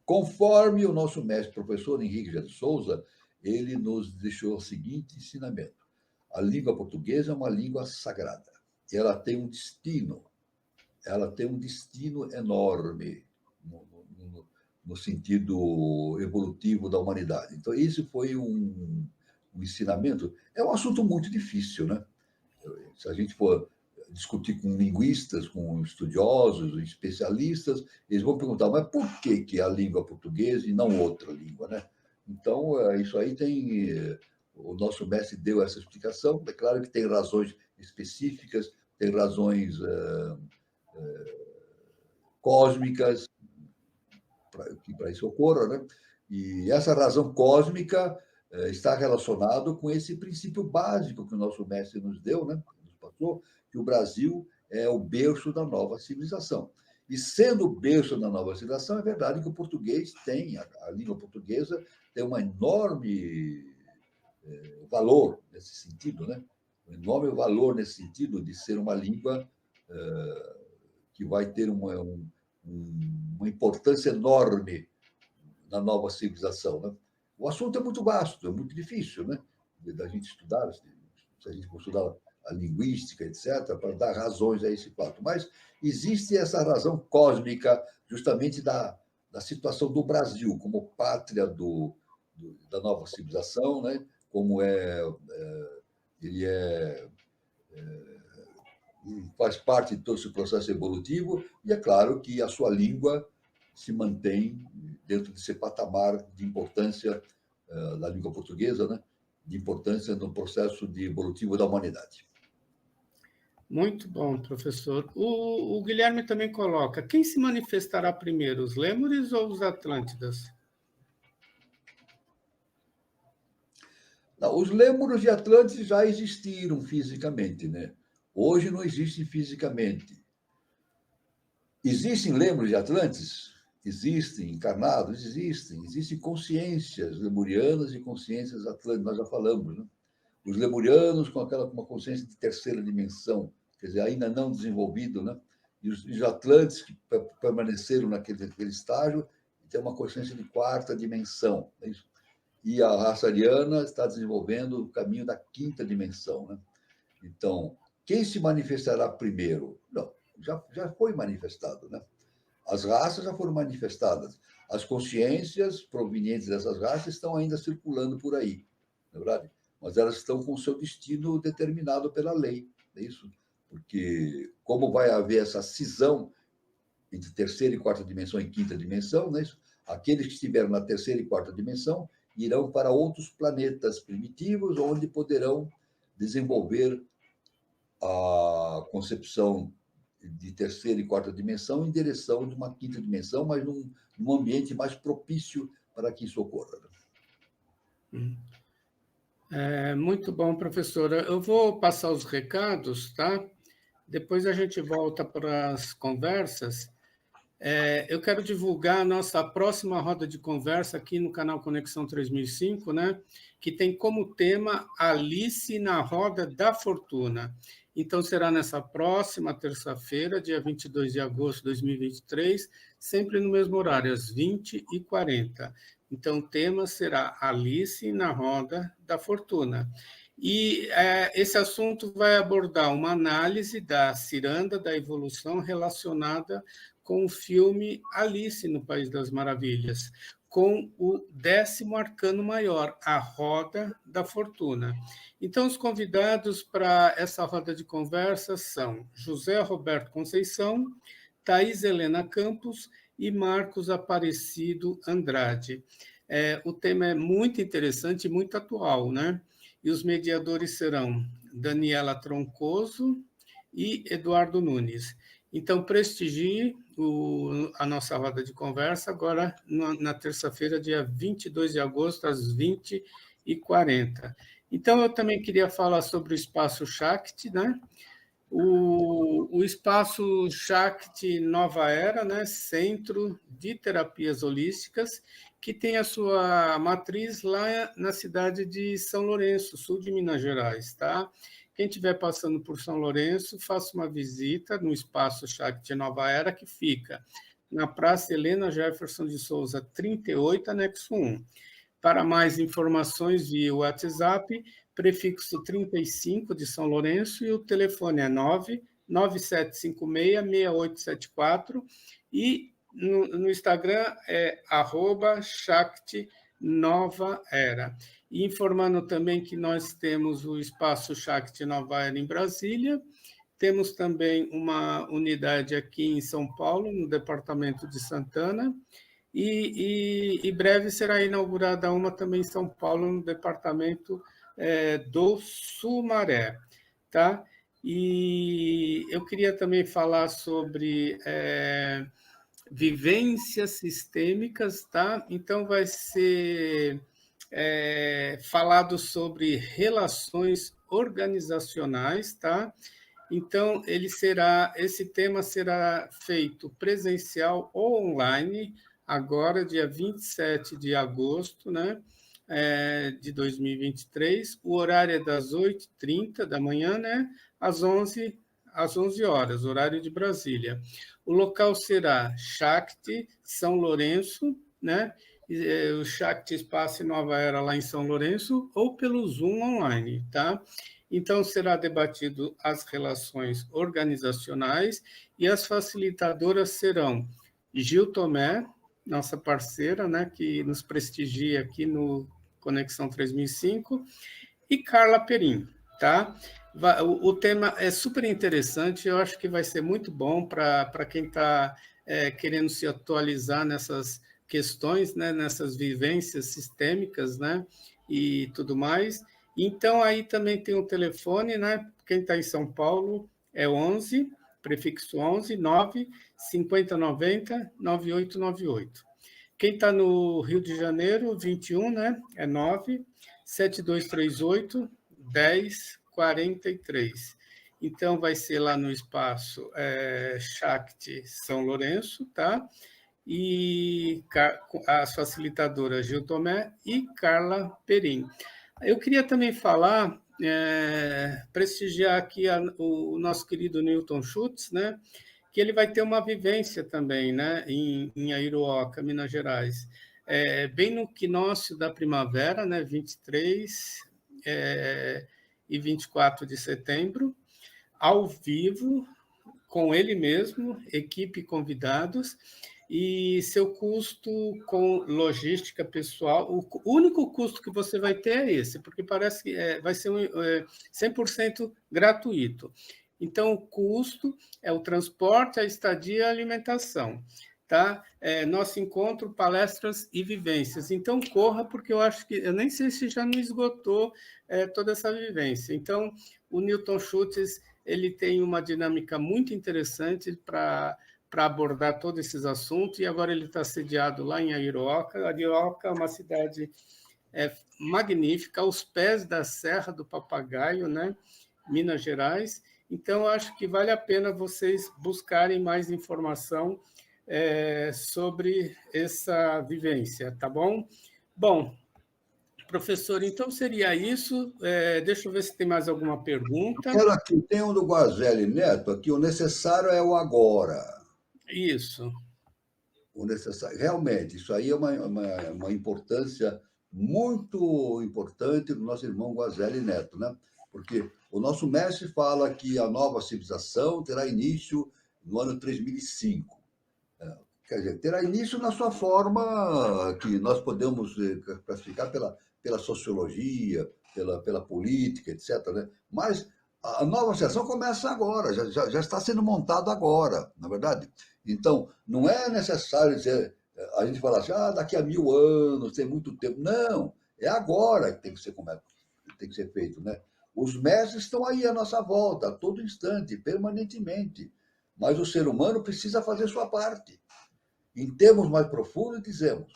Conforme o nosso mestre, professor Henrique de Souza, ele nos deixou o seguinte ensinamento: a língua portuguesa é uma língua sagrada. Ela tem um destino enorme no sentido evolutivo da humanidade. Então, esse foi um ensinamento. É um assunto muito difícil, né? Se a gente for discutir com linguistas, com estudiosos, especialistas, eles vão perguntar, mas por que a língua portuguesa e não outra língua, né? Então, isso aí o nosso mestre deu essa explicação. É claro que tem razões específicas, tem razões cósmicas para isso ocorra, né? E essa razão cósmica está relacionada com esse princípio básico que o nosso mestre nos deu, né? Nos passou, que o Brasil é o berço da nova civilização. E sendo o berço da nova civilização, é verdade que o português a língua portuguesa tem um enorme valor nesse sentido, né? Um enorme valor nesse sentido de ser uma língua que vai ter uma importância enorme na nova civilização, né? O assunto é muito vasto, é muito difícil, né? Da gente estudar, se a gente for estudar a linguística, etc., para dar razões a esse fato. Mas existe essa razão cósmica, justamente da situação do Brasil como pátria da nova civilização, né? Como ele faz parte de todo esse processo evolutivo, e é claro que a sua língua se mantém dentro desse patamar de importância da língua portuguesa, né? De importância no processo evolutivo da humanidade. Muito bom, professor. O Guilherme também coloca: quem se manifestará primeiro, os Lêmures ou os Atlântidas? Não, os Lêmuros e Atlantes já existiram fisicamente, né? Hoje não existem fisicamente. Existem Lêmuros e Atlantes? Existem, encarnados, existem consciências lemurianas e consciências atlânticas, nós já falamos, né? Os lemurianos com uma consciência de terceira dimensão, quer dizer, ainda não desenvolvido, né? E os atlantes que permaneceram naquele estágio têm uma consciência de quarta dimensão, é isso? E a raça ariana está desenvolvendo o caminho da quinta dimensão, né? Então, quem se manifestará primeiro? Não, já foi manifestado, né? As raças já foram manifestadas. As consciências provenientes dessas raças estão ainda circulando por aí, não é verdade? Mas elas estão com o seu destino determinado pela lei, é isso? Porque como vai haver essa cisão entre terceira e quarta dimensão e quinta dimensão, não é isso? Aqueles que estiveram na terceira e quarta dimensão irão para outros planetas primitivos, onde poderão desenvolver a concepção de terceira e quarta dimensão em direção de uma quinta dimensão, mas num ambiente mais propício para que isso ocorra. Muito bom, professora. Eu vou passar os recados, tá? Depois a gente volta para as conversas. Eu quero divulgar a nossa próxima roda de conversa aqui no canal Conexão 3005, né? Que tem como tema Alice na Roda da Fortuna. Então, será nessa próxima terça-feira, dia 22 de agosto de 2023, sempre no mesmo horário, às 20h40. Então, o tema será Alice na Roda da Fortuna. E esse assunto vai abordar uma análise da ciranda da evolução relacionada com o filme Alice no País das Maravilhas, com o 10º arcano maior, a Roda da Fortuna. Então, os convidados para essa roda de conversa são José Roberto Conceição, Thais Helena Campos e Marcos Aparecido Andrade. O tema é muito interessante e muito atual, né? E os mediadores serão Daniela Troncoso e Eduardo Nunes. Então, prestigie a nossa roda de conversa agora na terça-feira, dia 22 de agosto, às 20h40. Então, eu também queria falar sobre o Espaço Shakti, né? O Espaço Shakti Nova Era, né? Centro de Terapias Holísticas, que tem a sua matriz lá na cidade de São Lourenço, sul de Minas Gerais, tá? Quem estiver passando por São Lourenço, faça uma visita no Espaço Shakti Nova Era, que fica na Praça Helena Jefferson de Souza, 38, anexo 1. Para mais informações, via WhatsApp, prefixo 35 de São Lourenço, e o telefone é 99756-6874, e no Instagram é @Shakti Nova Era. E informando também que nós temos o Espaço Shakti Nova Era em Brasília, temos também uma unidade aqui em São Paulo, no departamento de Santana, e breve será inaugurada uma também em São Paulo, no departamento do Sumaré, tá? E eu queria também falar sobre vivências sistêmicas, tá? Então, vai ser falado sobre relações organizacionais, tá? Então, esse tema será feito presencial ou online, agora, dia 27 de agosto, né, de 2023. O horário é das 8h30 da manhã, né, às 11 horas, horário de Brasília. O local será Shakti, São Lourenço, né, o Shakti Espaço Nova Era lá em São Lourenço, ou pelo Zoom online, tá? Então, será debatido as relações organizacionais, e as facilitadoras serão Gil Tomé, nossa parceira, né, que nos prestigia aqui no Conexão 3005, e Carla Perim, tá? O tema é super interessante, eu acho que vai ser muito bom para quem está querendo se atualizar nessas questões, né, nessas vivências sistêmicas, né, e tudo mais. Então, aí também tem um telefone, né? Quem está em São Paulo é 11, prefixo 11, 9, 5090, 9898. Quem está no Rio de Janeiro, 21, né? É 9, 7238, 1043. Então, vai ser lá no espaço Shakti São Lourenço, tá? E as facilitadoras Gil Tomé e Carla Perim. Eu queria também falar, prestigiar aqui o nosso querido Newton Schultz, né? Que ele vai ter uma vivência também, né? Em Aiuruoca, Minas Gerais. Bem no equinócio da primavera, né? 23 e 24 de setembro, ao vivo, com ele mesmo, equipe e convidados, e seu custo com logística pessoal, o único custo que você vai ter é esse, porque parece que vai ser 100% gratuito. Então, o custo é o transporte, a estadia e a alimentação. Tá? Nosso encontro, palestras e vivências. Então, corra, porque eu acho que... Eu nem sei se já não esgotou toda essa vivência. Então, o Newton Schultz, ele tem uma dinâmica muito interessante para abordar todos esses assuntos, e agora ele está sediado lá em Aiuruoca. Aiuruoca é uma cidade magnífica, aos pés da Serra do Papagaio, né? Minas Gerais. Então, acho que vale a pena vocês buscarem mais informação sobre essa vivência, tá bom? Bom, professor, então seria isso. Deixa eu ver se tem mais alguma pergunta. Quero aqui, tem um do Guazelli Neto, aqui, o necessário é o agora. Isso. O necessário. Realmente, isso aí é uma importância muito importante do nosso irmão Guazelli Neto, né? Porque o nosso mestre fala que a nova civilização terá início no ano 3005. Quer dizer, terá início na sua forma que nós podemos classificar pela sociologia, pela política, etc. Né? Mas a nova civilização começa agora, já está sendo montado agora, na verdade. Então, não é necessário dizer, a gente falar assim, daqui a 1000 anos, tem muito tempo. Não, é agora que tem que ser feito. Né? Os mestres estão aí à nossa volta, a todo instante, permanentemente. Mas o ser humano precisa fazer sua parte. Em termos mais profundos, dizemos,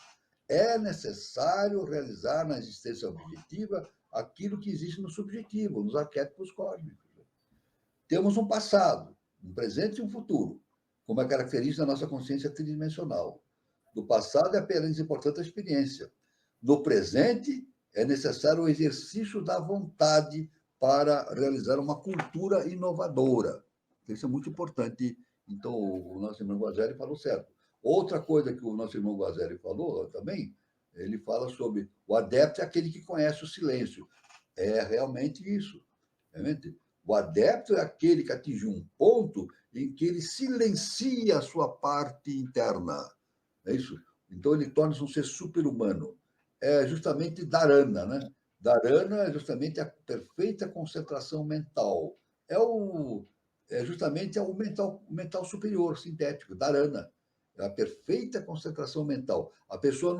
é necessário realizar na existência objetiva aquilo que existe no subjetivo, nos arquétipos cósmicos. Temos um passado, um presente e um futuro, como é característica da nossa consciência tridimensional. Do passado é apenas importante a experiência. No presente, é necessário o exercício da vontade para realizar uma cultura inovadora. Isso é muito importante. Então, o nosso irmão Guazelli falou certo. Outra coisa que o nosso irmão Guazelli falou também, ele fala sobre o adepto é aquele que conhece o silêncio. É realmente isso. Realmente. O adepto é aquele que atinge um ponto em que ele silencia a sua parte interna. É isso? Então, ele torna-se um ser super-humano. É justamente dharana, né? Dharana é justamente a perfeita concentração mental. É justamente o mental superior, sintético, dharana. É a perfeita concentração mental. A pessoa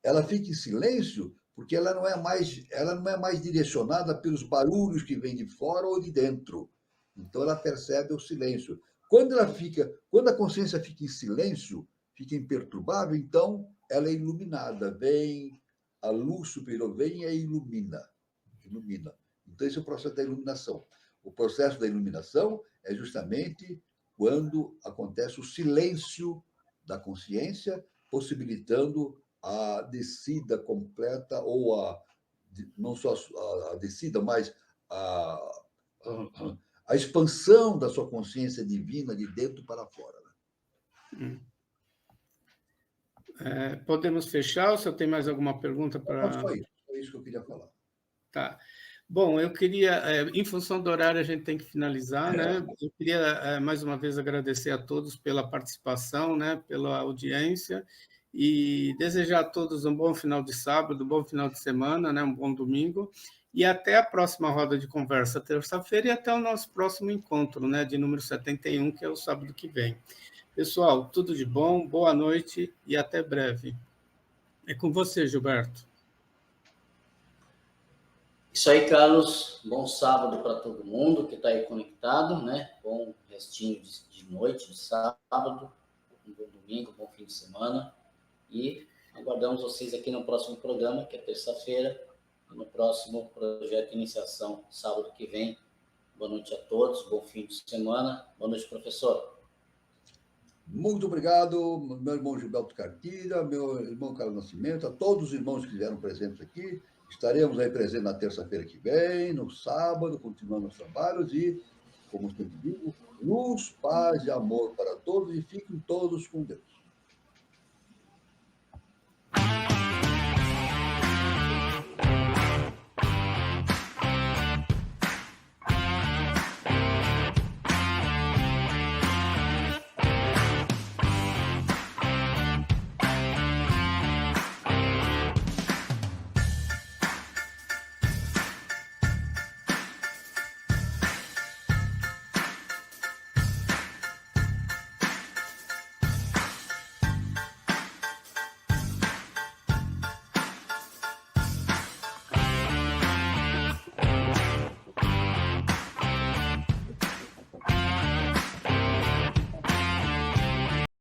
ela fica em silêncio porque ela não é mais direcionada pelos barulhos que vêm de fora ou de dentro. Então ela percebe o silêncio. Quando a consciência fica em silêncio, fica imperturbável, então ela é iluminada. Vem a luz superior, vem e ilumina. Então esse é o processo da iluminação. O processo da iluminação é justamente quando acontece o silêncio da consciência, possibilitando a descida completa, ou não só a descida, mas a expansão da sua consciência divina de dentro para fora. Podemos fechar, ou se eu tenho mais alguma pergunta para... Não, só isso que eu queria falar. Tá. Bom, eu queria, em função do horário, a gente tem que finalizar, né? Eu queria, mais uma vez, agradecer a todos pela participação, né? Pela audiência, e desejar a todos um bom final de sábado, um bom final de semana, né? Um bom domingo, e até a próxima roda de conversa, terça-feira, e até o nosso próximo encontro, né? De número 71, que é o sábado que vem. Pessoal, tudo de bom, boa noite e até breve. É com você, Gilberto. Isso aí, Carlos. Bom sábado para todo mundo que está aí conectado, né? Bom restinho de noite, de sábado, um bom domingo, um bom fim de semana. E aguardamos vocês aqui no próximo programa, que é terça-feira, e no próximo projeto de iniciação, sábado que vem. Boa noite a todos, bom fim de semana. Boa noite, professor. Muito obrigado, meu irmão Gilberto Cartilha, meu irmão Carlos Nascimento, a todos os irmãos que estiveram presentes aqui. Estaremos aí presentes na terça-feira que vem, no sábado, continuando os trabalhos e, como sempre digo, luz, paz e amor para todos e fiquem todos com Deus.